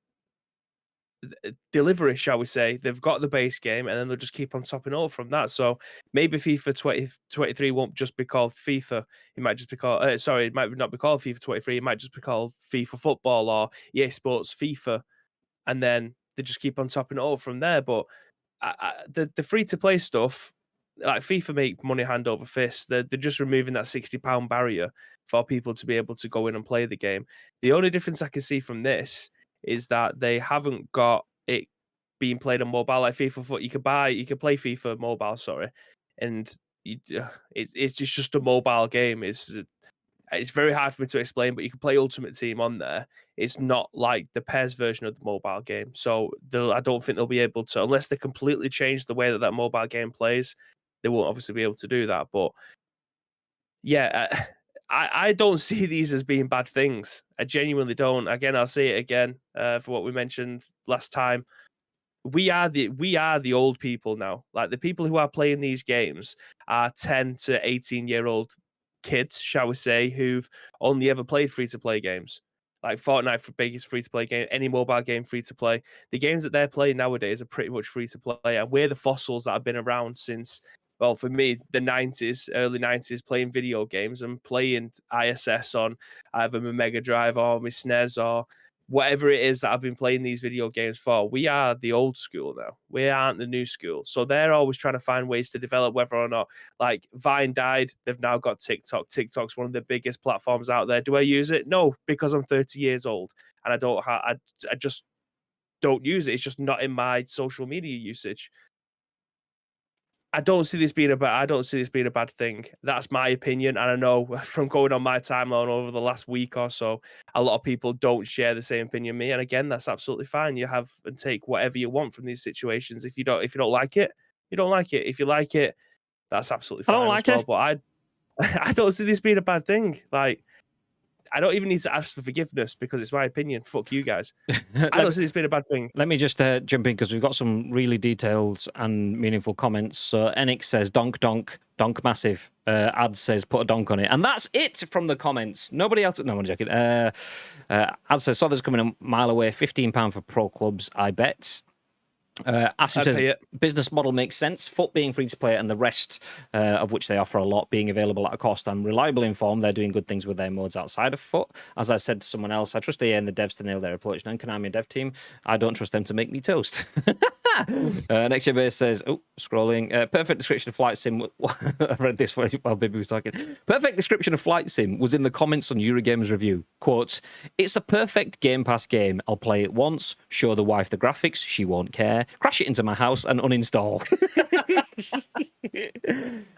delivery, shall we say. They've got the base game and then they'll just keep on topping over from that. So maybe FIFA 2023 won't just be called FIFA. It might just be called it might not be called FIFA 23. It might just be called FIFA Football or EA Sports FIFA, and then they just keep on topping it over from there. But the free to play stuff, like FIFA, make money hand over fist. They're just removing that £60 barrier for people to be able to go in and play the game. The only difference I can see from this is that they haven't got it being played on mobile like FIFA. You can play FIFA mobile, and it's just a mobile game. It's very hard for me to explain, but you can play Ultimate Team on there. It's not like the PES version of the mobile game, so I don't think they'll be able to, unless they completely change the way that mobile game plays. They won't obviously be able to do that, but yeah. I don't see these as being bad things. I genuinely don't. Again, I'll say it again for what we mentioned last time. We are the old people now. Like, the people who are playing these games are 10 to 18-year-old kids, shall we say, who've only ever played free-to-play games. Like Fortnite, for biggest free-to-play game, any mobile game free-to-play. The games that they're playing nowadays are pretty much free-to-play, and we're the fossils that have been around since, well, for me, the 90s, early 90s, playing video games and playing ISS on either my Mega Drive or my SNES or whatever it is that I've been playing these video games for. We are the old school now. We aren't the new school. So they're always trying to find ways to develop, whether or not, like, Vine died. They've now got TikTok. TikTok's one of the biggest platforms out there. Do I use it? No, because I'm 30 years old and I just don't use it. It's just not in my social media usage. I don't see this being a bad thing. That's my opinion, and I know from going on my timeline over the last week or so, a lot of people don't share the same opinion me. And again, that's absolutely fine. You have and take whatever you want from these situations. If you don't like it, you don't like it. If you like it, that's absolutely I don't fine as like well. it. But I don't see this being a bad thing. Like, I don't even need to ask for forgiveness because it's my opinion. Fuck you guys. I don't see this being a bad thing. Let me just jump in because we've got some really detailed and meaningful comments. So Enix says, donk, donk, donk massive. Ad says, put a donk on it. And that's it from the comments. Nobody else... No, I'm joking. Ad says, saw this coming a mile away. £15 for pro clubs, I bet. Asim says, business model makes sense. Foot being free to play and the rest of which they offer a lot being available at a cost. I'm reliably informed they're doing good things with their modes outside of Foot. As I said to someone else, I trust EA and the devs to nail their approach. And Konami dev team, I don't trust them to make me toast. Next year base says, oh, scrolling. Perfect description of Flight Sim. I read this while Bibby was talking. Perfect description of Flight Sim was in the comments on Eurogamer's review. Quote, it's a perfect Game Pass game. I'll play it once, show the wife the graphics, she won't care, crash it into my house and uninstall.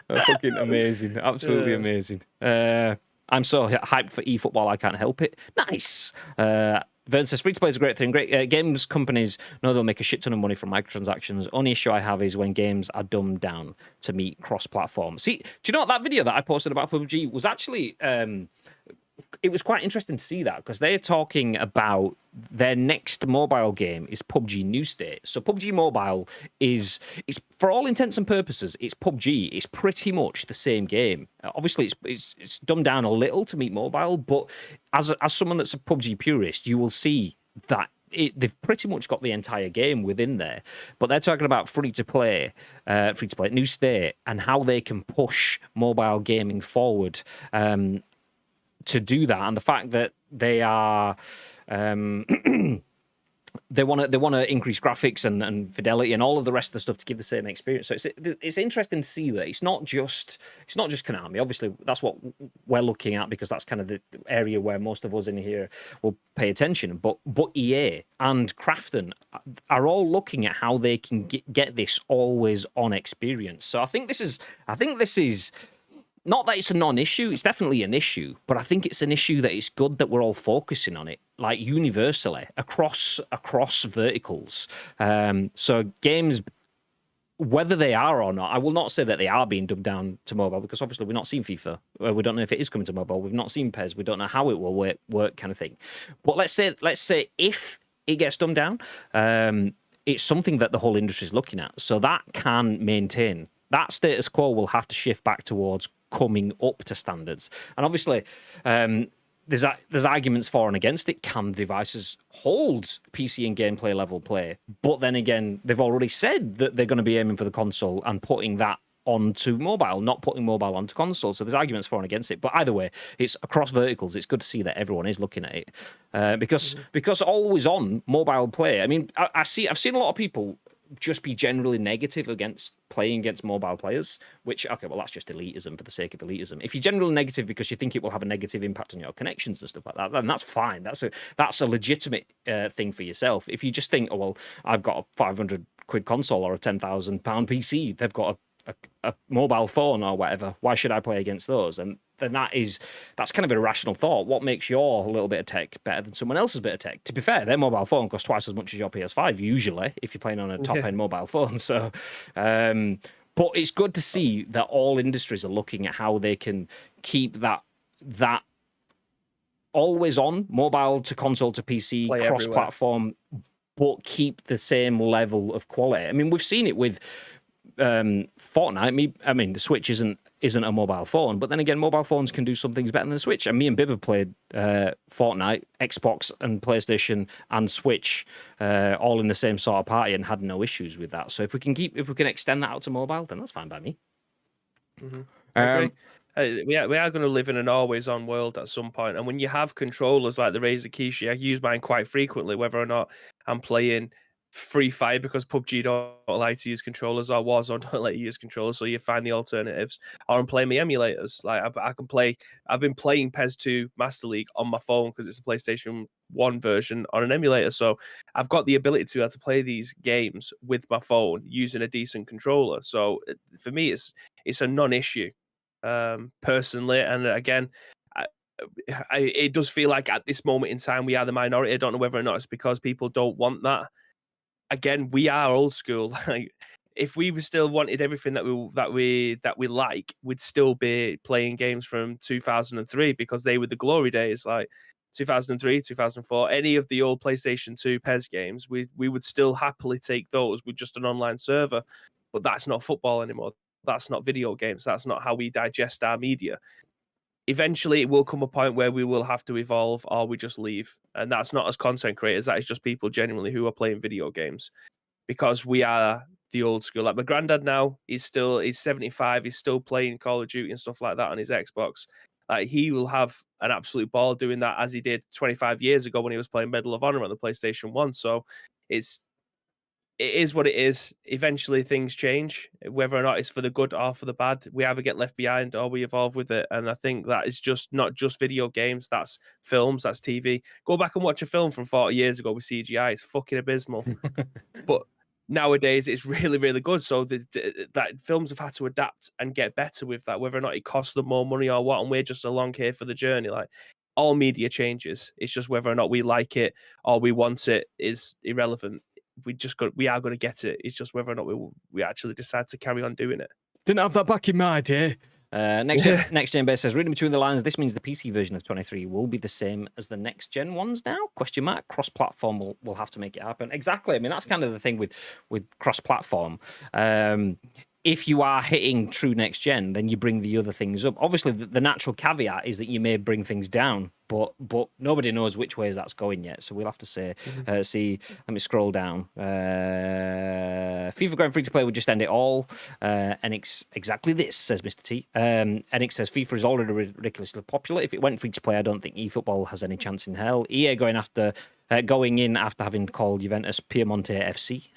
Fucking amazing. Absolutely amazing. I'm so hyped for eFootball, I can't help it. Nice. Vern says, free-to-play is a great thing. Great games companies know they'll make a shit ton of money from microtransactions. Only issue I have is when games are dumbed down to meet cross-platform. See, do you know what, that video that I posted about PUBG was actually... it was quite interesting to see that because they're talking about their next mobile game is PUBG New State. So PUBG Mobile is for all intents and purposes, it's PUBG. It's pretty much the same game. Obviously, it's dumbed down a little to meet mobile, but as someone that's a PUBG purist, you will see that they've pretty much got the entire game within there. But they're talking about free-to-play New State and how they can push mobile gaming forward. To do that, and the fact that they are they want to increase graphics and fidelity and all of the rest of the stuff to give the same experience. So it's interesting to see that it's not just Konami. Obviously, that's what we're looking at because that's kind of the area where most of us in here will pay attention. But EA and Krafton are all looking at how they can get this always on experience. So I think this is. Not that it's a non-issue, it's definitely an issue, but I think it's an issue that it's good that we're all focusing on it, like universally, across verticals. So games, whether they are or not, I will not say that they are being dumbed down to mobile, because obviously we've not seen FIFA. We don't know if it is coming to mobile. We've not seen PES. We don't know how it will work kind of thing. But let's say if it gets dumbed down, it's something that the whole industry is looking at. So that can maintain. That status quo will have to shift back towards coming up to standards. And obviously, there's arguments for and against it. Can devices hold PC and gameplay level play? But then again, they've already said that they're going to be aiming for the console and putting that onto mobile, not putting mobile onto console. So there's arguments for and against it. But either way, it's across verticals. It's good to see that everyone is looking at it because always on mobile play. I mean, I've seen a lot of people just be generally negative against playing against mobile players, which, okay, well, that's just elitism for the sake of elitism. If you're generally negative because you think it will have a negative impact on your connections and stuff like that, then that's fine. That's a legitimate thing for yourself. If you just think, oh, well, I've got a £500 console or a £10,000 PC, they've got a mobile phone or whatever, why should I play against those? And then that's kind of an irrational thought. What makes your little bit of tech better than someone else's bit of tech? To be fair, their mobile phone costs twice as much as your PS5 usually, if you're playing on a top-end mobile phone. So, but it's good to see that all industries are looking at how they can keep that always on, mobile to console to PC, cross-platform, but keep the same level of quality. I mean, we've seen it with Fortnite. I mean, the Switch isn't a mobile phone, but then again, mobile phones can do some things better than the Switch. And me and Bib have played Fortnite, Xbox and PlayStation and Switch all in the same sort of party and had no issues with that. So if we can extend that out to mobile, then that's fine by me. Mm-hmm. I agree. We are going to live in an always-on world at some point, and when you have controllers like the Razer Kishi, I use mine quite frequently, whether or not I'm playing free fire because PUBG don't like to use controllers, or Warzone don't let you use controllers, so you find the alternatives. Or I'm playing my emulators. Like I can play. I've been playing PES 2 Master League on my phone because it's a PlayStation 1 version on an emulator. So I've got the ability to be able to play these games with my phone using a decent controller. So for me, it's a non-issue personally. And again, it does feel like at this moment in time we are the minority. I don't know whether or not it's because people don't want that. Again, we are old school. Like, if we still wanted everything that we like, we'd still be playing games from 2003 because they were the glory days. Like 2003, 2004, any of the old PlayStation 2 PES games, we would still happily take those with just an online server. But that's not football anymore. That's not video games. That's not how we digest our media. Eventually, it will come a point where we will have to evolve, or we just leave. And that's not as content creators. That is just people genuinely who are playing video games, because we are the old school. Like my granddad now, he's 75. He's still playing Call of Duty and stuff like that on his Xbox. Like, he will have an absolute ball doing that, as he did 25 years ago when he was playing Medal of Honor on the PlayStation 1. So it is what it is. Eventually things change, whether or not it's for the good or for the bad. We either get left behind or we evolve with it. And I think that is just not just video games. That's films, that's TV. Go back and watch a film from 40 years ago with CGI. It's fucking abysmal. But nowadays it's really, really good. So that films have had to adapt and get better with that, whether or not it costs them more money or what. And we're just along here for the journey. Like, all media changes. It's just whether or not we like it or we want it is irrelevant. We are going to get it. It's just whether or not we actually decide to carry on doing it. Didn't have that back in my day. Next gen base says, reading between the lines, this means the PC version of 23 will be the same as the next gen ones now? Question mark. Cross platform will have to make it happen. Exactly. I mean, that's kind of the thing with cross platform. If you are hitting true next gen, then you bring the other things up. Obviously, the natural caveat is that you may bring things down, but nobody knows which ways that's going yet. So we'll have to see. Let me scroll down. FIFA going free to play would just end it all. And it's exactly this, says Mr. T. And it says FIFA is already ridiculously popular. If it went free to play, I don't think eFootball has any chance in hell. EA going in after having called Juventus Piemonte FC.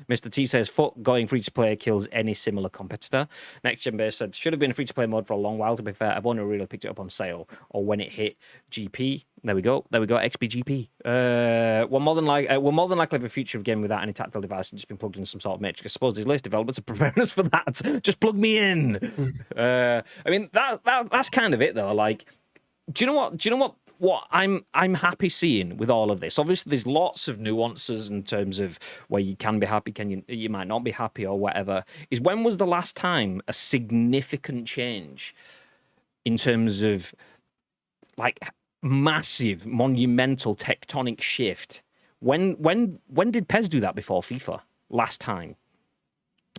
Mr. T says, foot going free to play kills any similar competitor. Next Gen Base said, should have been a free to play mode for a long while. To be fair, I've only really picked it up on sale or when it hit GP. There we go. XBGP. We're more than likely have a future of gaming without any tactile device and just been plugged in some sort of matrix. I suppose these latest developments are preparing us for that. Just plug me in. I mean, that's kind of it though. Like, do you know what? What I'm happy seeing with all of this, obviously there's lots of nuances in terms of where you can be happy, you might not be happy or whatever, is when was the last time a significant change in terms of like massive, monumental, tectonic shift? When did PES do that before FIFA? Last time.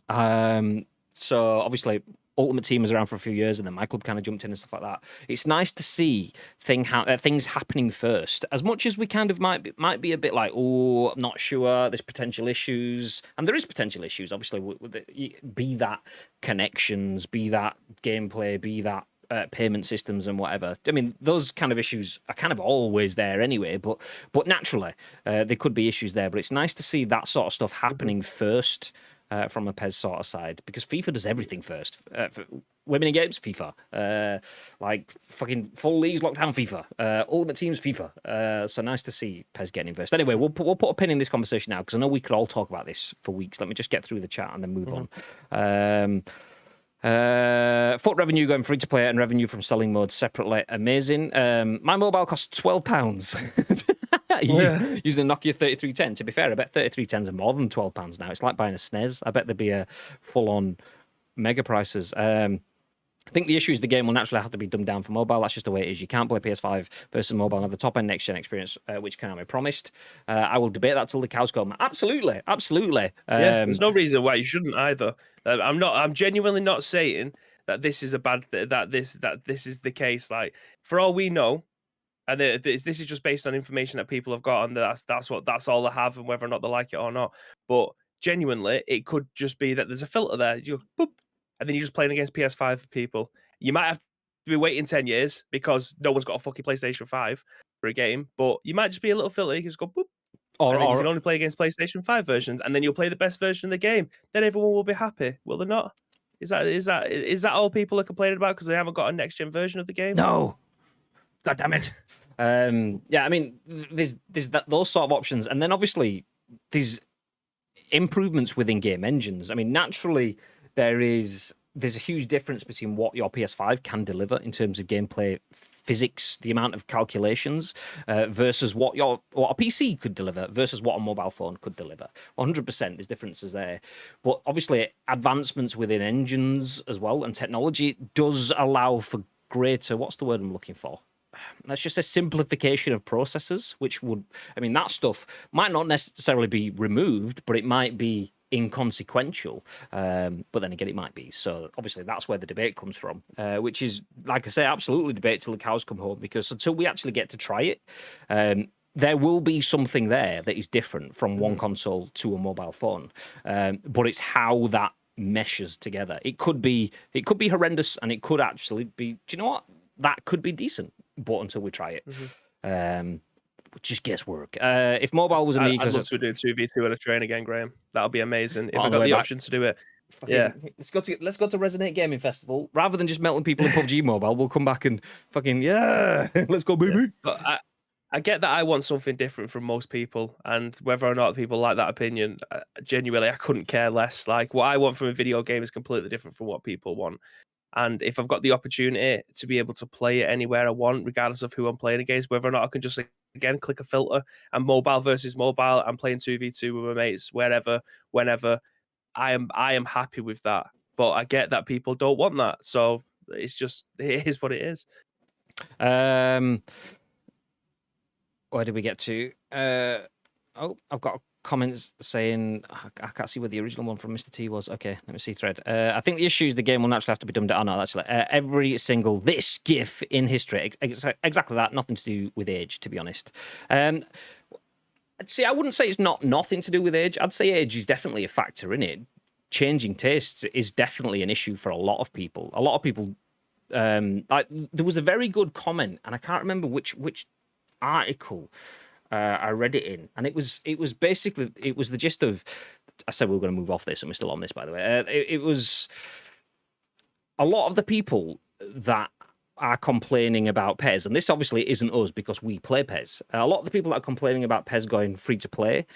So obviously Ultimate Team was around for a few years, and then my club kind of jumped in and stuff like that. It's nice to see things happening first. As much as we kind of might be a bit like, oh, I'm not sure, there's potential issues, and there is potential issues, obviously, be that connections, be that gameplay, be that payment systems and whatever. I mean, those kind of issues are kind of always there anyway, but naturally, there could be issues there. But it's nice to see that sort of stuff happening first. From a PES sort of side, because FIFA does everything first. For women in games, FIFA. Like fucking full leagues, lockdown, FIFA. Ultimate Teams, FIFA. So nice to see PES getting in first. Anyway, we'll put a pin in this conversation now, because I know we could all talk about this for weeks. Let me just get through the chat and then move on. Foot revenue going free to play and revenue from selling modes separately. Amazing. My mobile costs £12. Using a Nokia 3310. To be fair, I bet 3310s are more than £12 now. It's like buying a SNES. I bet there'd be a full-on mega prices. I think the issue is the game will naturally have to be dumbed down for mobile. That's just the way it is. You can't play PS5 versus mobile and have the top-end next-gen experience, which Konami promised. I will debate that till the cows come. Absolutely. There's no reason why you shouldn't either. I'm genuinely not saying that this is a bad that this is the case. Like, for all we know, and this is just based on information that people have got, and that's all they have, and whether or not they like it or not. But genuinely, it could just be that there's a filter there. You boop, and then you're just playing against PS5 for people. You might have to be waiting 10 years because no one's got a fucking PlayStation 5 for a game, but you might just be a little filter. You just go boop, Or, and then you or can only play against PlayStation 5 versions, and then you'll play the best version of the game. Then everyone will be happy. Will they not? Is that all people are complaining about because they haven't got a next gen version of the game? no, God damn it. Yeah, I mean, there's those sort of options, and then obviously there's improvements within game engines. I mean, naturally there's a huge difference between what your PS5 can deliver in terms of gameplay physics, the amount of calculations, versus what a PC could deliver versus what a mobile phone could deliver. 100% there's differences there. But obviously advancements within engines as well and technology does allow for greater, what's the word I'm looking for? Let's just say simplification of processes, which would, I mean, that stuff might not necessarily be removed, but it might be inconsequential. But then again, it might be. So obviously that's where the debate comes from, which is, like I say, absolutely debate till the cows come home, because until we actually get to try it, there will be something there that is different from one console to a mobile phone. But it's how that meshes together. It could be horrendous, and it could actually be, do you know what? That could be decent. But until we try it, just guesswork. If mobile was in the I'd love to do 2v2 on a train again, Graham. That'll be amazing. If I got the option to do it. Yeah, let's go to Resonate Gaming Festival rather than just melting people in PUBG Mobile. We'll come back and fucking let's go, baby. But I get that I want something different from most people, and whether or not people like that opinion, genuinely, I couldn't care less. Like, what I want from a video game is completely different from what people want. And if I've got the opportunity to be able to play it anywhere I want, regardless of who I'm playing against, whether or not I can just, again, click a filter and mobile versus mobile, I'm playing 2v2 with my mates, wherever, whenever, I am happy with that. But I get that people don't want that. So it's just, it is what it is. Where did we get to? I've got comments saying I can't see where the original one from Mr. T was. Okay, let me see thread. I think the issue is the game will naturally have to be dumbed down. No, actually, every single this GIF in history, exactly that. Nothing to do with age, to be honest. See, I wouldn't say it's nothing to do with age. I'd say age is definitely a factor in it. Changing tastes is definitely an issue for a lot of people. A lot of people. There was a very good comment, and I can't remember which article I read it in, and it was basically the gist of. I said we were going to move off this, and we're still on this, by the way. It was a lot of the people that are complaining about PES, and this obviously isn't us because we play PES. A lot of the people that are complaining about PES going free to play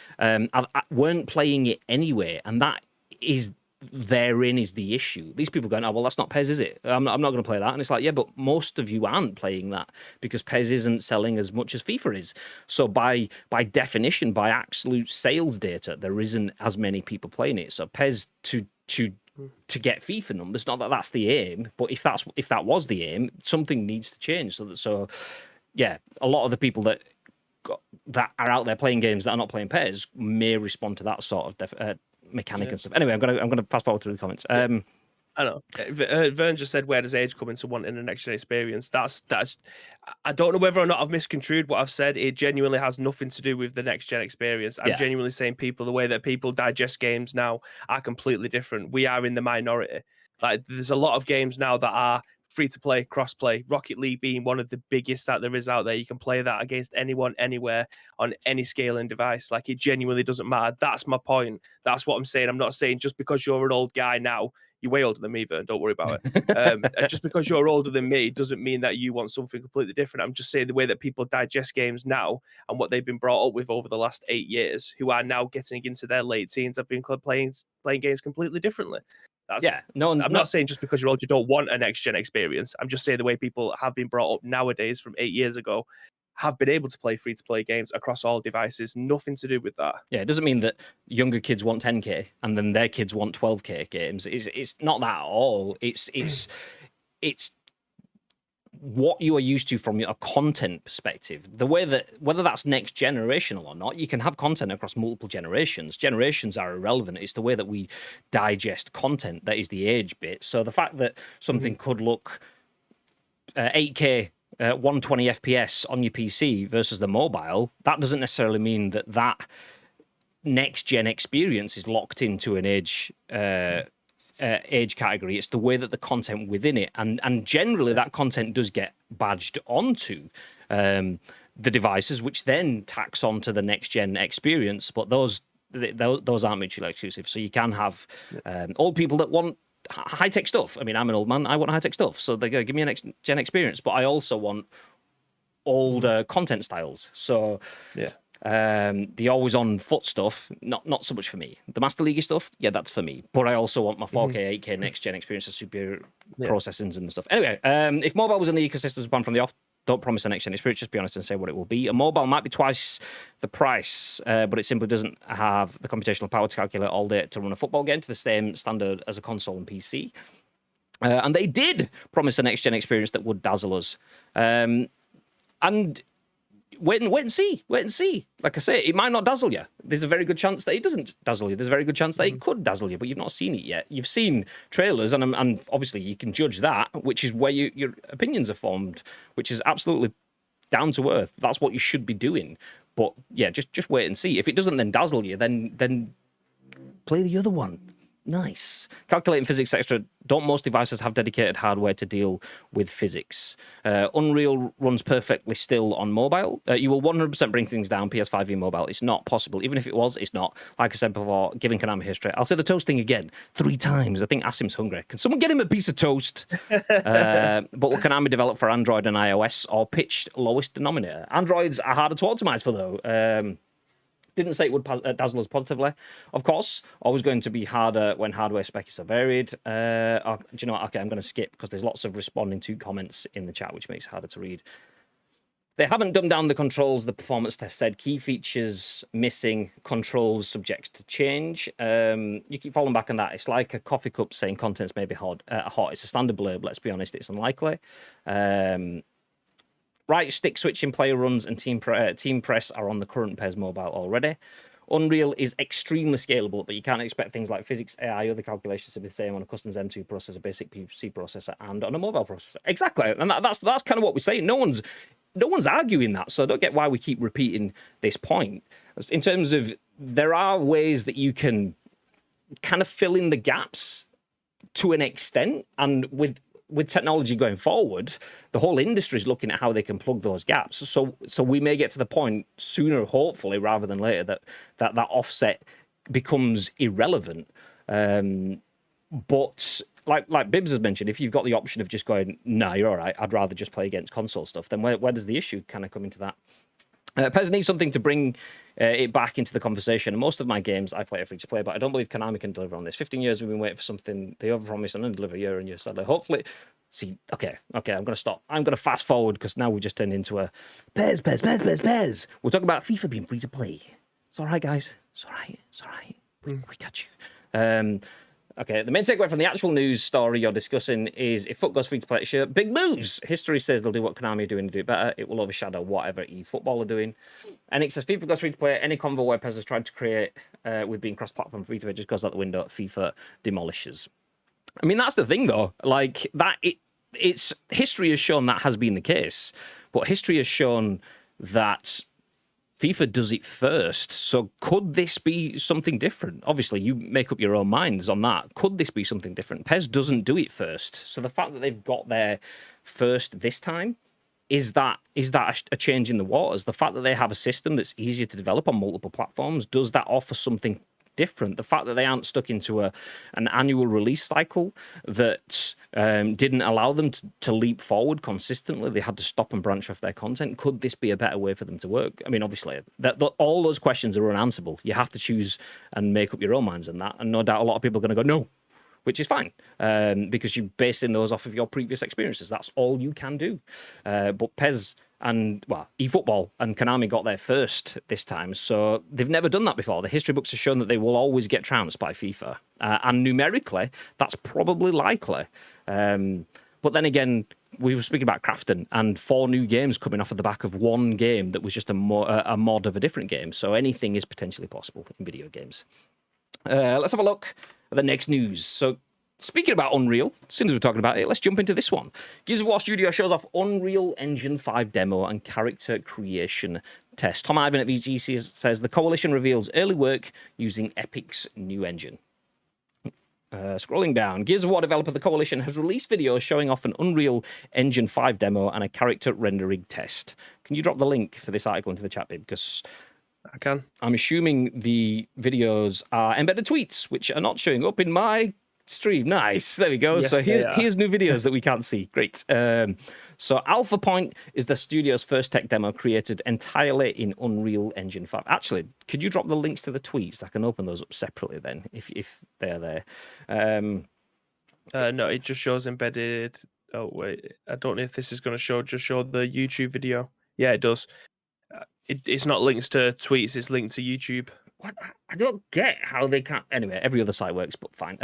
weren't playing it anyway, and that is. Therein is the issue. These people going, oh, well, that's not PES, is it? I'm not going to play that. And it's like, yeah, but most of you aren't playing that because PES isn't selling as much as FIFA is. So by definition, by absolute sales data, there isn't as many people playing it. So PES to get FIFA numbers, not that that's the aim, but if that was the aim, something needs to change. So yeah, a lot of the people that are out there playing games that are not playing PES may respond to that sort of mechanic and stuff. Anyway, I'm gonna fast forward through the comments. I know. Vern just said, "Where does age come into wanting a next gen experience?" That's. I don't know whether or not I've misconstrued what I've said. It genuinely has nothing to do with the next gen experience. I'm genuinely saying the way that people digest games now are completely different. We are in the minority. Like, there's a lot of games now that are free to play, cross play. Rocket League being one of the biggest that there is out there. You can play that against anyone, anywhere, on any scaling device. Like, it genuinely doesn't matter. That's my point. That's what I'm saying. I'm not saying just because you're an old guy now, you're way older than me, Vern, don't worry about it. Just because you're older than me doesn't mean that you want something completely different. I'm just saying the way that people digest games now and what they've been brought up with over the last 8 years, who are now getting into their late teens, have been playing games completely differently. I'm not saying just because you're old you don't want a next gen experience. I'm just saying the way people have been brought up nowadays from 8 years ago have been able to play free to play games across all devices. Nothing to do with that. Yeah, it doesn't mean that younger kids want 10K and then their kids want 12K games. It's not that at all. It's what you are used to from a content perspective. The way that, whether that's next generational or not, you can have content across multiple generations. Generations are irrelevant. It's the way that we digest content that is the age bit. So the fact that something could look 8K, 120 FPS on your PC versus the mobile, that doesn't necessarily mean that next gen experience is locked into an age category. It's the way that the content within it, and generally that content does get badged onto the devices, which then tax onto the next gen experience. But those aren't mutually exclusive. So you can have old people that want high tech stuff. I mean, I'm an old man. I want high tech stuff. So they go, give me a next gen experience. But I also want older content styles. So yeah. The always on foot stuff, not so much for me. The Master League stuff, yeah, that's for me. But I also want my 4K, 8K next gen experience of superior processing and stuff. Anyway, if mobile was in the ecosystem plan from the off, don't promise a next gen experience. Just be honest and say what it will be. A mobile might be twice the price, but it simply doesn't have the computational power to calculate all day to run a football game to the same standard as a console and PC. And they did promise a next gen experience that would dazzle us. And wait and see. Like I say, it might not dazzle you. There's a very good chance that it doesn't dazzle you. There's a very good chance that it could dazzle you, but you've not seen it yet. You've seen trailers, and obviously you can judge that, which is where your opinions are formed, which is absolutely down to earth. That's what you should be doing. But yeah, just wait and see. If it doesn't then dazzle you, then play the other one. Nice. Calculating physics extra. Don't most devices have dedicated hardware to deal with physics? Unreal runs perfectly still on mobile. You will 100% bring things down PS5 in mobile. It's not possible. Even if it was, it's not. Like I said before, giving Konami history. I'll say the toast thing again 3 times. I think Asim's hungry. Can someone get him a piece of toast? But will Konami develop for Android and iOS or pitched lowest denominator? Androids are harder to optimize for, though. Didn't say it would dazzle us positively. Of course, always going to be harder when hardware specs are varied. Do you know what? Okay, I'm going to skip because there's lots of responding to comments in the chat, which makes it harder to read. They haven't dumbed down the controls. The performance test said key features missing, controls subject to change. You keep falling back on that. It's like a coffee cup saying contents may be hot. It's a standard blurb. Let's be honest, it's unlikely. Right stick switching, player runs, and team press are on the current PES mobile already. Unreal is extremely scalable, but you can't expect things like physics, AI, other calculations to be the same on a custom M2 processor, basic PC processor, and on a mobile processor. Exactly, and that's kind of what we're saying. No one's arguing that, so I don't get why we keep repeating this point. In terms of, there are ways that you can kind of fill in the gaps to an extent, and with technology going forward, the whole industry is looking at how they can plug those gaps. So we may get to the point sooner, hopefully, rather than later, that offset becomes irrelevant. But like Bibbs has mentioned, if you've got the option of just going, nah, you're all right, I'd rather just play against console stuff, then where does the issue kind of come into that? PES needs something to bring it back into the conversation. Most of my games I play are free to play, but I don't believe Konami can deliver on this. 15 years we've been waiting for something they overpromise and then deliver year and year. Sadly, hopefully, okay, I'm going to stop. I'm going to fast forward because now we just turned into a PES. We're talking about FIFA being free to play. It's all right, guys. It's all right. We got you. Okay, the main takeaway from the actual news story you're discussing is if FUT goes free to play, sure, big moves. History says they'll do what Konami are doing to do it better. It will overshadow whatever eFootball are doing. And it says FIFA goes free to play. Any convo where PES has tried to create with being cross-platform free to play just goes out the window. FIFA demolishes. I mean, that's the thing, though. Like that, it's history has shown that has been the case, but history has shown that FIFA does it first. So could this be something different? Obviously, you make up your own minds on that. Could this be something different? PES doesn't do it first. So the fact that they've got there first this time, is that a change in the waters? The fact that they have a system that's easier to develop on multiple platforms, does that offer something different? The fact that they aren't stuck into an annual release cycle that didn't allow them to leap forward consistently, they had to stop and branch off their content. Could this be a better way for them to work? I mean, obviously, all those questions are unanswerable. You have to choose and make up your own minds on that. And no doubt a lot of people are going to go, no, which is fine, because you're basing those off of your previous experiences. That's all you can do. But PES and, well, eFootball and Konami got there first this time, so they've never done that before. The history books have shown that they will always get trounced by FIFA. And numerically, that's probably likely. But then again, we were speaking about Krafton and 4 new games coming off of the back of one game that was just a mod of a different game. So anything is potentially possible in video games. Let's have a look at the next news. So, speaking about Unreal, as soon as we're talking about it, let's jump into this one. Gears of War Studio shows off Unreal Engine 5 demo and character creation test. Tom Ivan at VGC says the Coalition reveals early work using Epic's new engine. Scrolling down, Gears of War developer The Coalition has released videos showing off an Unreal Engine 5 demo and a character rendering test. Can you drop the link for this article into the chat, babe? Because I can. I'm assuming the videos are embedded tweets, which are not showing up in my stream. Nice. There we go. Yes, So here's new videos that we can't see. Great. So Alpha Point is the studio's first tech demo created entirely in Unreal Engine 5. Actually, could you drop the links to the tweets? I can open those up separately then, if they're there. No, it just shows embedded. Oh, wait. I don't know if this is going to just show the YouTube video. Yeah, it does. It's not links to tweets, it's linked to YouTube. What? I don't get how they can't. Anyway, every other site works, but fine.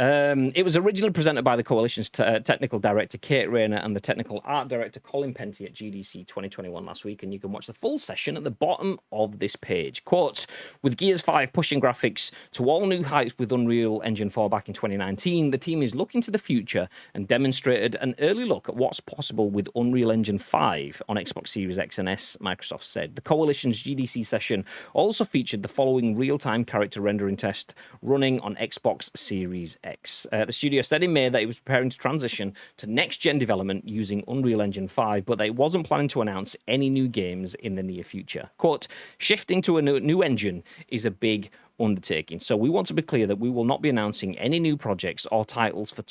It was originally presented by the Coalition's technical director, Kate Rayner, and the technical art director, Colin Penty, at GDC 2021 last week, and you can watch the full session at the bottom of this page. Quote, with Gears 5 pushing graphics to all new heights with Unreal Engine 4 back in 2019, the team is looking to the future and demonstrated an early look at what's possible with Unreal Engine 5 on Xbox Series X and S, Microsoft said. The Coalition's GDC session also featured the following real-time character rendering test running on Xbox Series X. The studio said in May that it was preparing to transition to next-gen development using Unreal Engine 5, but that it wasn't planning to announce any new games in the near future. Quote, shifting to a new engine is a big undertaking. So we want to be clear that we will not be announcing any new projects or titles for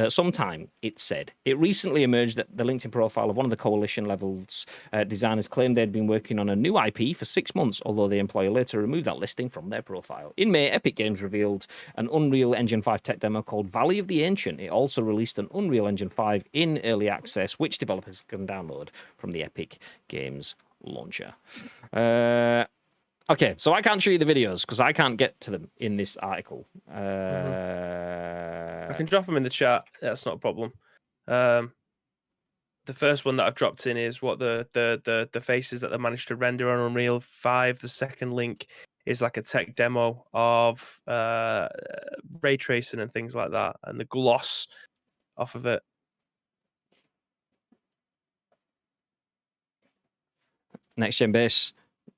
some time, it said. It recently emerged that the LinkedIn profile of one of the Coalition levels designers claimed they'd been working on a new IP for 6 months, although the employer later removed that listing from their profile. In May, Epic Games revealed an Unreal Engine 5 tech demo called Valley of the Ancient. It also released an Unreal Engine 5 in early access, which developers can download from the Epic Games launcher. Okay, so I can't show you the videos because I can't get to them in this article. I can drop them in the chat. That's not a problem. The first one that I've dropped in is what the faces that they managed to render on Unreal 5. The second link is like a tech demo of ray tracing and things like that, and the gloss off of it. Next Gen Base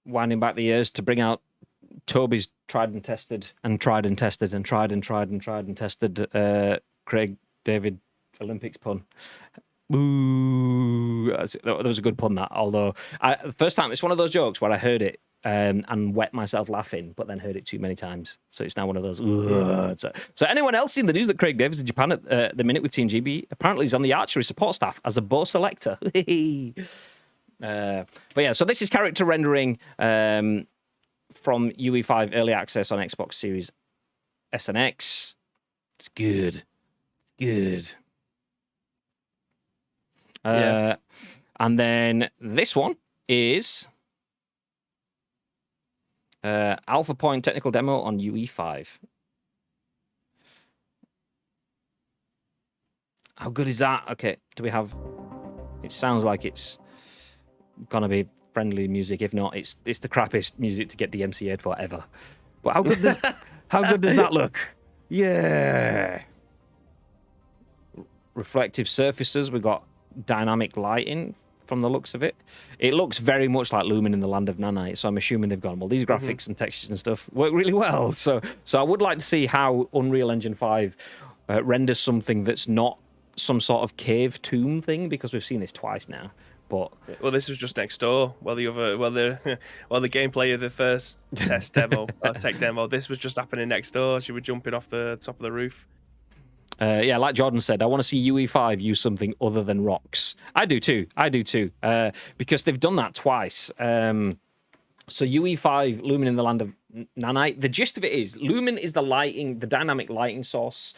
winding back the years to bring out Toby's tried and tested and tried and tested and tried and tried and tried and tested Craig David Olympics pun. Ooh, that was a good pun, that. Although, the first time, it's one of those jokes where I heard it and wet myself laughing, but then heard it too many times. So it's now one of those. So anyone else seen the news that Craig Davis in Japan at the minute with Team GB? Apparently he's on the archery support staff as a bow selector. But yeah, so this is character rendering from UE5 early access on Xbox Series S and X. It's good. Good. Yeah. And then this one is Alpha Point technical demo on UE5. How good is that? Okay, do we have... It sounds like it's gonna be friendly music. If not, it's the crappiest music to get DMCA'd for ever. But how good does that look? Yeah. Reflective surfaces. We've got dynamic lighting from the looks of it. It looks very much like Lumen in the Land of Nanite, so I'm assuming they've gone, well, these graphics and textures and stuff work really well. So I would like to see how Unreal Engine 5 renders something that's not some sort of cave tomb thing, because we've seen this twice now. But well, this was just next door. The gameplay of the first test demo, tech demo, this was just happening next door. She was jumping off the top of the roof. Yeah, like Jordan said, I want to see UE5 use something other than rocks. I do too. Because they've done that twice. So UE5, Lumen in the Land of Nanite. The gist of it is, Lumen is the dynamic lighting source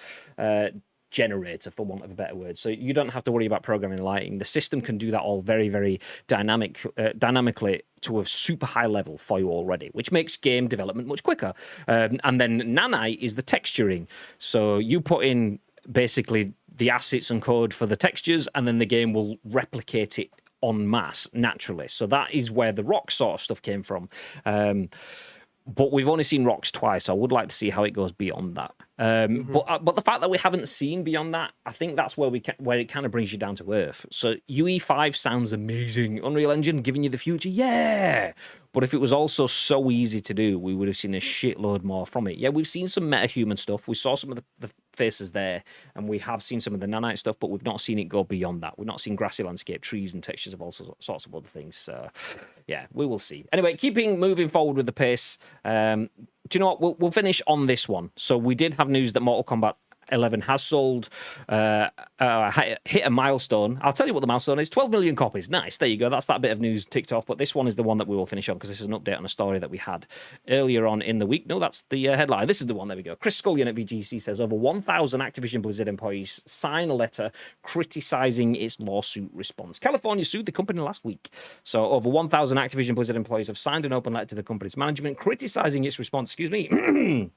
generator, for want of a better word. So you don't have to worry about programming lighting. The system can do that all very, very dynamically to a super high level for you already, which makes game development much quicker. And then Nanite is the texturing. So you put in basically the assets and code for the textures, and then the game will replicate it en masse naturally. So that is where the rock sort of stuff came from. But we've only seen rocks twice. So I would like to see how it goes beyond that. But the fact that we haven't seen beyond that, I think that's where where it kind of brings you down to earth. So UE5 sounds amazing. Unreal Engine giving you the future, yeah. But if it was also so easy to do, we would have seen a shitload more from it. Yeah, we've seen some metahuman stuff. We saw some of the faces there, and we have seen some of the nanite stuff, but we've not seen it go beyond that. We've not seen grassy landscape, trees, and textures of all sorts of other things. So, yeah, we will see. Anyway, moving forward with the pace. Do you know what? We'll finish on this one. So we did have news that Mortal Kombat 11 has sold, hit a milestone. I'll tell you what the milestone is. 12 million copies. Nice. There you go. That's that bit of news ticked off. But this one is the one that we will finish on because this is an update on a story that we had earlier on in the week. No, that's the headline. This is the one. There we go. Chris Scullion at VGC says over 1,000 Activision Blizzard employees sign a letter criticizing its lawsuit response. California sued the company last week. So over 1,000 Activision Blizzard employees have signed an open letter to the company's management criticizing its response. Excuse me.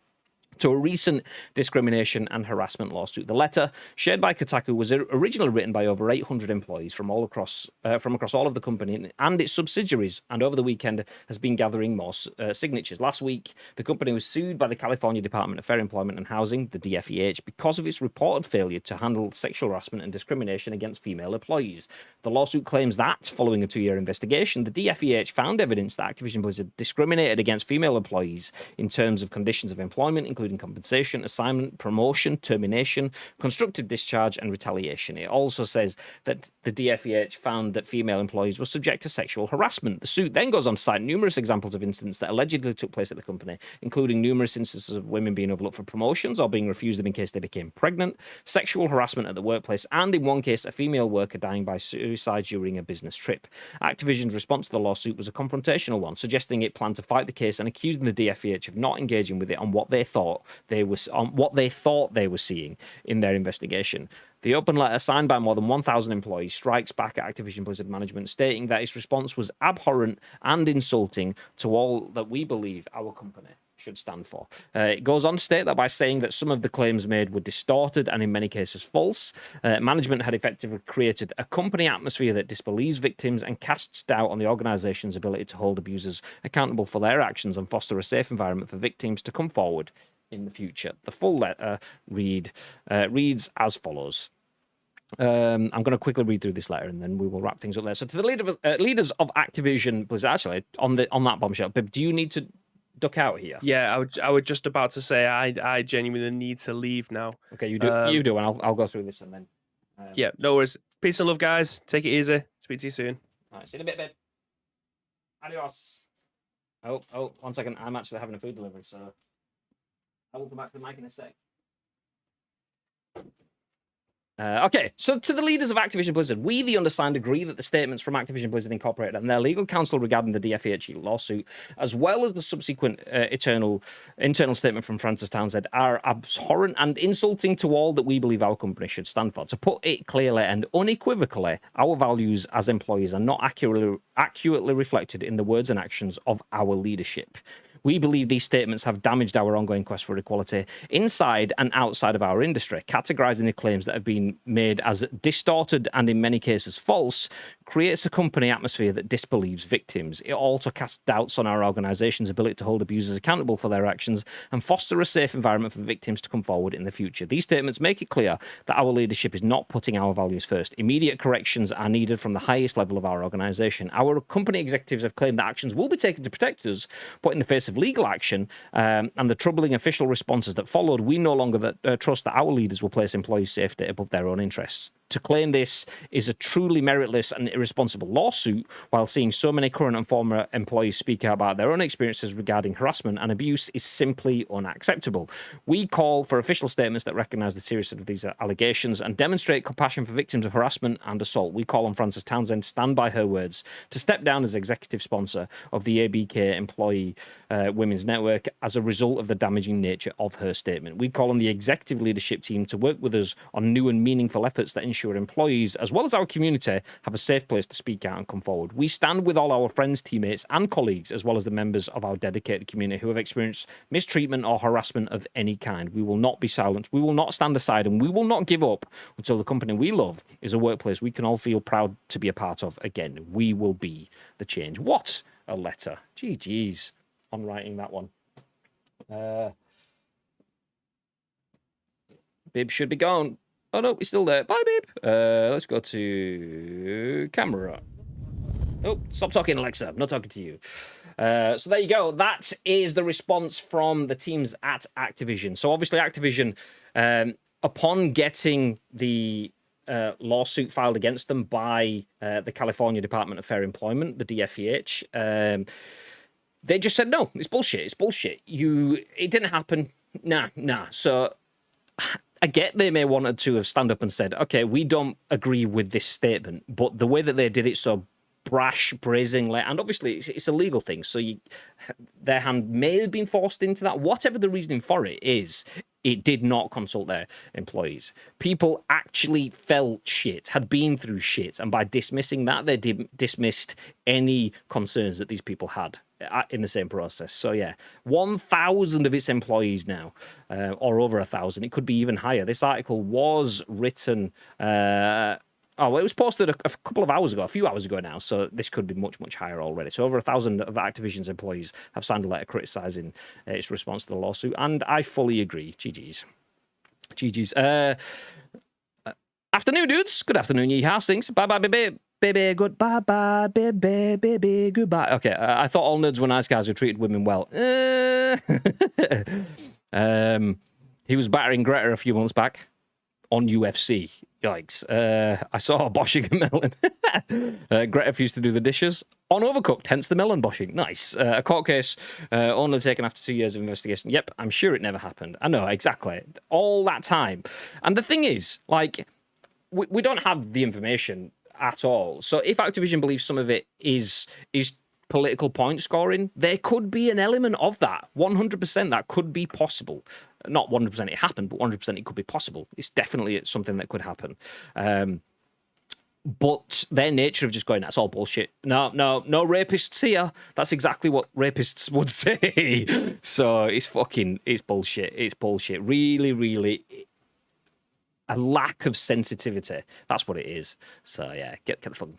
To a recent discrimination and harassment lawsuit. The letter, shared by Kotaku, was originally written by over 800 employees from across all of the company and its subsidiaries, and over the weekend has been gathering more signatures. Last week, the company was sued by the California Department of Fair Employment and Housing, the DFEH, because of its reported failure to handle sexual harassment and discrimination against female employees. The lawsuit claims that, following a 2-year investigation, the DFEH found evidence that Activision Blizzard discriminated against female employees in terms of conditions of employment, including compensation, assignment, promotion, termination, constructive discharge, and retaliation. It also says that the DFEH found that female employees were subject to sexual harassment. The suit then goes on to cite numerous examples of incidents that allegedly took place at the company, including numerous instances of women being overlooked for promotions or being refused them in case they became pregnant, sexual harassment at the workplace, and in one case, a female worker dying by suicide during a business trip. Activision's response to the lawsuit was a confrontational one, suggesting it planned to fight the case and accusing the DFEH of not engaging with it on what they thought they were seeing in their investigation. The open letter, signed by more than 1,000 employees, strikes back at Activision Blizzard management, stating that its response was abhorrent and insulting to all that we believe our company should stand for. It goes on to state that by saying that some of the claims made were distorted and in many cases false, management had effectively created a company atmosphere that disbelieves victims and casts doubt on the organization's ability to hold abusers accountable for their actions and foster a safe environment for victims to come forward in the future. The full letter reads as follows. I'm going to quickly read through this letter and then we will wrap things up there. So to the leaders of Activision Blizzard, actually, on that bombshell, Bib, do you need to duck out here? Yeah, I was just about to say I genuinely need to leave now. Okay, you do, and I'll go through this and then. Yeah, no worries. Peace and love, guys. Take it easy. Speak to you soon. All right, see you in a bit, babe. Adios. Oh, 1 second. I'm actually having a food delivery, so I will come back to the mic in a sec. Okay, so to the leaders of Activision Blizzard, we, the undersigned, agree that the statements from Activision Blizzard Incorporated and their legal counsel regarding the DFEH lawsuit, as well as the subsequent internal statement from Francis Townsend, are abhorrent and insulting to all that we believe our company should stand for. To put it clearly and unequivocally, our values as employees are not accurately reflected in the words and actions of our leadership. We believe these statements have damaged our ongoing quest for equality inside and outside of our industry. Categorizing the claims that have been made as distorted and in many cases false creates a company atmosphere that disbelieves victims. It also casts doubts on our organization's ability to hold abusers accountable for their actions and foster a safe environment for victims to come forward in the future. These statements make it clear that our leadership is not putting our values first. Immediate corrections are needed from the highest level of our organization. Our company executives have claimed that actions will be taken to protect us, but in the face of legal action and the troubling official responses that followed, we no longer trust that our leaders will place employees' safety above their own interests. To claim this is a truly meritless and irresponsible lawsuit, while seeing so many current and former employees speak out about their own experiences regarding harassment and abuse, is simply unacceptable. We call for official statements that recognise the seriousness of these allegations and demonstrate compassion for victims of harassment and assault. We call on Frances Townsend to stand by her words, to step down as executive sponsor of the ABK Employee Women's Network as a result of the damaging nature of her statement. We call on the executive leadership team to work with us on new and meaningful efforts that ensure employees, as well as our community, have a safe place to speak out and come forward. We stand with all our friends, teammates, and colleagues, as well as the members of our dedicated community who have experienced mistreatment or harassment of any kind. We will not be silenced. We will not stand aside, and we will not give up until the company we love is a workplace we can all feel proud to be a part of again. We will be the change. What a letter. GG's on writing that one. Bib should be gone. Oh no, he's still there. Bye, Bib. Let's go to camera. Oh, stop talking, Alexa. I'm not talking to you. So there you go. That is the response from the teams at Activision. So obviously Activision, upon getting the lawsuit filed against them by the California Department of Fair Employment, the DFEH, they just said, no, it's bullshit. It's bullshit. It didn't happen. Nah. So I get they may wanted to have stand up and said, okay, we don't agree with this statement, but the way that they did it so brash, brazenly, and obviously it's a legal thing, so their hand may have been forced into that. Whatever the reasoning for it is, it did not consult their employees. People actually felt shit, had been through shit, and by dismissing that, they dismissed any concerns that these people had in the same process. So yeah, 1,000 of its employees now, or over 1,000. It could be even higher. This article was written. It was posted a couple of hours ago, a few hours ago now, so this could be much, much higher already. So over 1,000 of Activision's employees have signed a letter criticising its response to the lawsuit, and I fully agree. GG's. Afternoon, dudes. Good afternoon, ye house things. Bye-bye, baby. Goodbye, bye, baby, goodbye. Okay, I thought all nerds were nice guys who treated women well. He was battering Greta a few months back on UFC. Yikes. I saw boshing a melon. Greta refused to do the dishes on Overcooked, hence the melon boshing. Nice. A court case only taken after 2 years of investigation. Yep, I'm sure it never happened. I know, exactly. All that time. And the thing is, like, we don't have the information at all. So if Activision believes some of it is political point scoring, there could be an element of that. 100% that could be possible. Not 100% it happened, but 100% it could be possible. It's definitely something that could happen. But their nature of just going, that's all bullshit. No rapists here. That's exactly what rapists would say. So it's bullshit. It's bullshit. Really, really, a lack of sensitivity. That's what it is. So yeah, get the fucking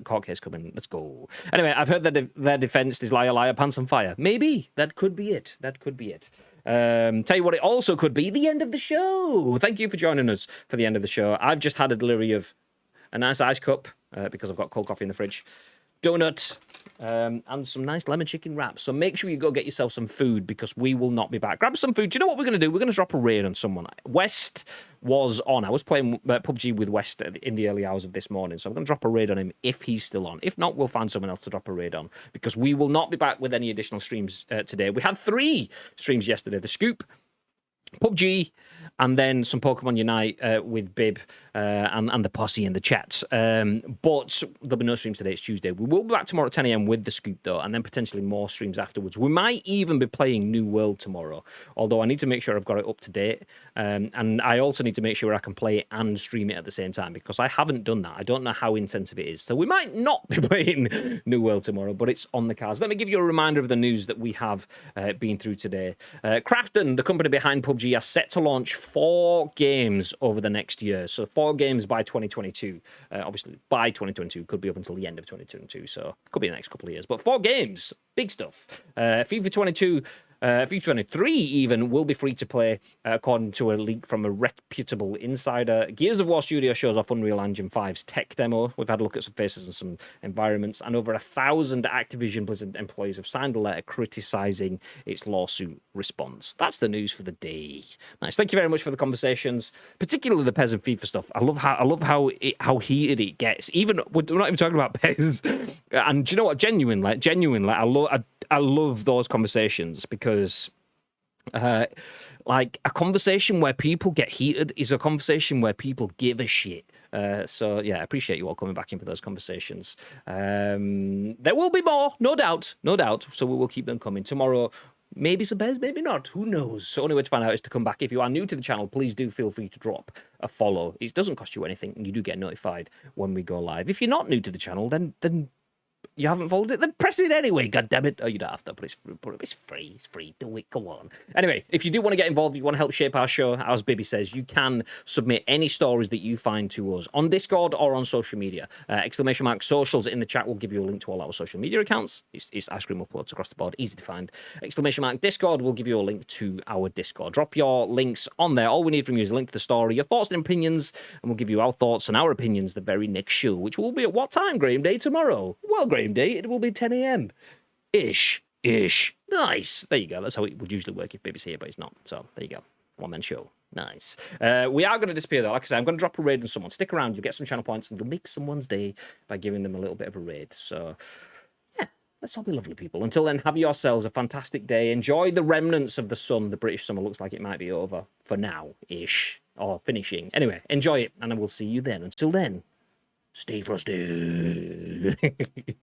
court case coming. Let's go. Anyway, I've heard that their defense is liar, pants on fire. Maybe that could be it. Tell you what, it also could be the end of the show. Thank you for joining us for the end of the show. I've just had a delivery of a nice ice cup because I've got cold coffee in the fridge, donut, and some nice lemon chicken wraps. So make sure you go get yourself some food because we will not be back. Grab some food. Do you know what we're going to do? We're going to drop a raid on someone. West was on. I was playing PUBG with West in the early hours of this morning, so I'm going to drop a raid on him if he's still on. If not, we'll find someone else to drop a raid on because we will not be back with any additional streams today. We had 3 streams yesterday. The Scoop, PUBG, and then some Pokemon Unite with Bib and the posse in the chat. But there'll be no streams today. It's Tuesday. We will be back tomorrow at 10 a.m. with the Scoop, though, and then potentially more streams afterwards. We might even be playing New World tomorrow, although I need to make sure I've got it up to date. And I also need to make sure I can play it and stream it at the same time because I haven't done that. I don't know how intensive it is. So we might not be playing New World tomorrow, but it's on the cards. Let me give you a reminder of the news that we have been through today. Krafton, the company behind PUBG, are set to launch 4 games over the next year. So 4 games by 2022. Obviously, by 2022, could be up until the end of 2022. So could be the next couple of years. But 4 games, big stuff. FIFA 22. FIFA 23 even will be free to play, according to a leak from a reputable insider. Gears of War Studio shows off Unreal Engine 5's tech demo. We've had a look at some faces and some environments, and over 1,000 Activision Blizzard employees have signed a letter criticising its lawsuit response. That's the news for the day. Nice. Thank you very much for the conversations, particularly the PES and FIFA stuff. I love how heated it gets. Even we're not even talking about PES. And do you know what? Genuinely, I love those conversations because, like, a conversation where people get heated is a conversation where people give a shit. So, yeah, I appreciate you all coming back in for those conversations. There will be more, no doubt. So we will keep them coming. Tomorrow, maybe some bears, maybe not. Who knows? So only way to find out is to come back. If you are new to the channel, please do feel free to drop a follow. It doesn't cost you anything, and you do get notified when we go live. If you're not new to the channel, then you haven't followed it, then press it anyway, god damn it. Oh, you don't have to, but it's free. It's free. Do it. Go on. Anyway, if you do want to get involved, you want to help shape our show, as Bibby says, you can submit any stories that you find to us on Discord or on social media. ! Socials in the chat will give you a link to all our social media accounts. It's Ice Cream Uploads across the board, easy to find. ! Discord will give you a link to our Discord. Drop your links on there. All we need from you is a link to the story, your thoughts and opinions, and we'll give you our thoughts and our opinions the very next show, which will be at what time, Graham Day? Tomorrow. Well, Graham Day, it will be 10 a.m. Ish. Nice. There you go. That's how it would usually work if Baby's here, but it's not. So there you go. One-man show. Nice. We are going to disappear, though. Like I said, I'm going to drop a raid on someone. Stick around. You'll get some channel points, and you'll make someone's day by giving them a little bit of a raid. So, yeah, let's all be lovely people. Until then, have yourselves a fantastic day. Enjoy the remnants of the sun. The British summer looks like it might be over for now-ish, or finishing. Anyway, enjoy it, and I will see you then. Until then, stay frosty.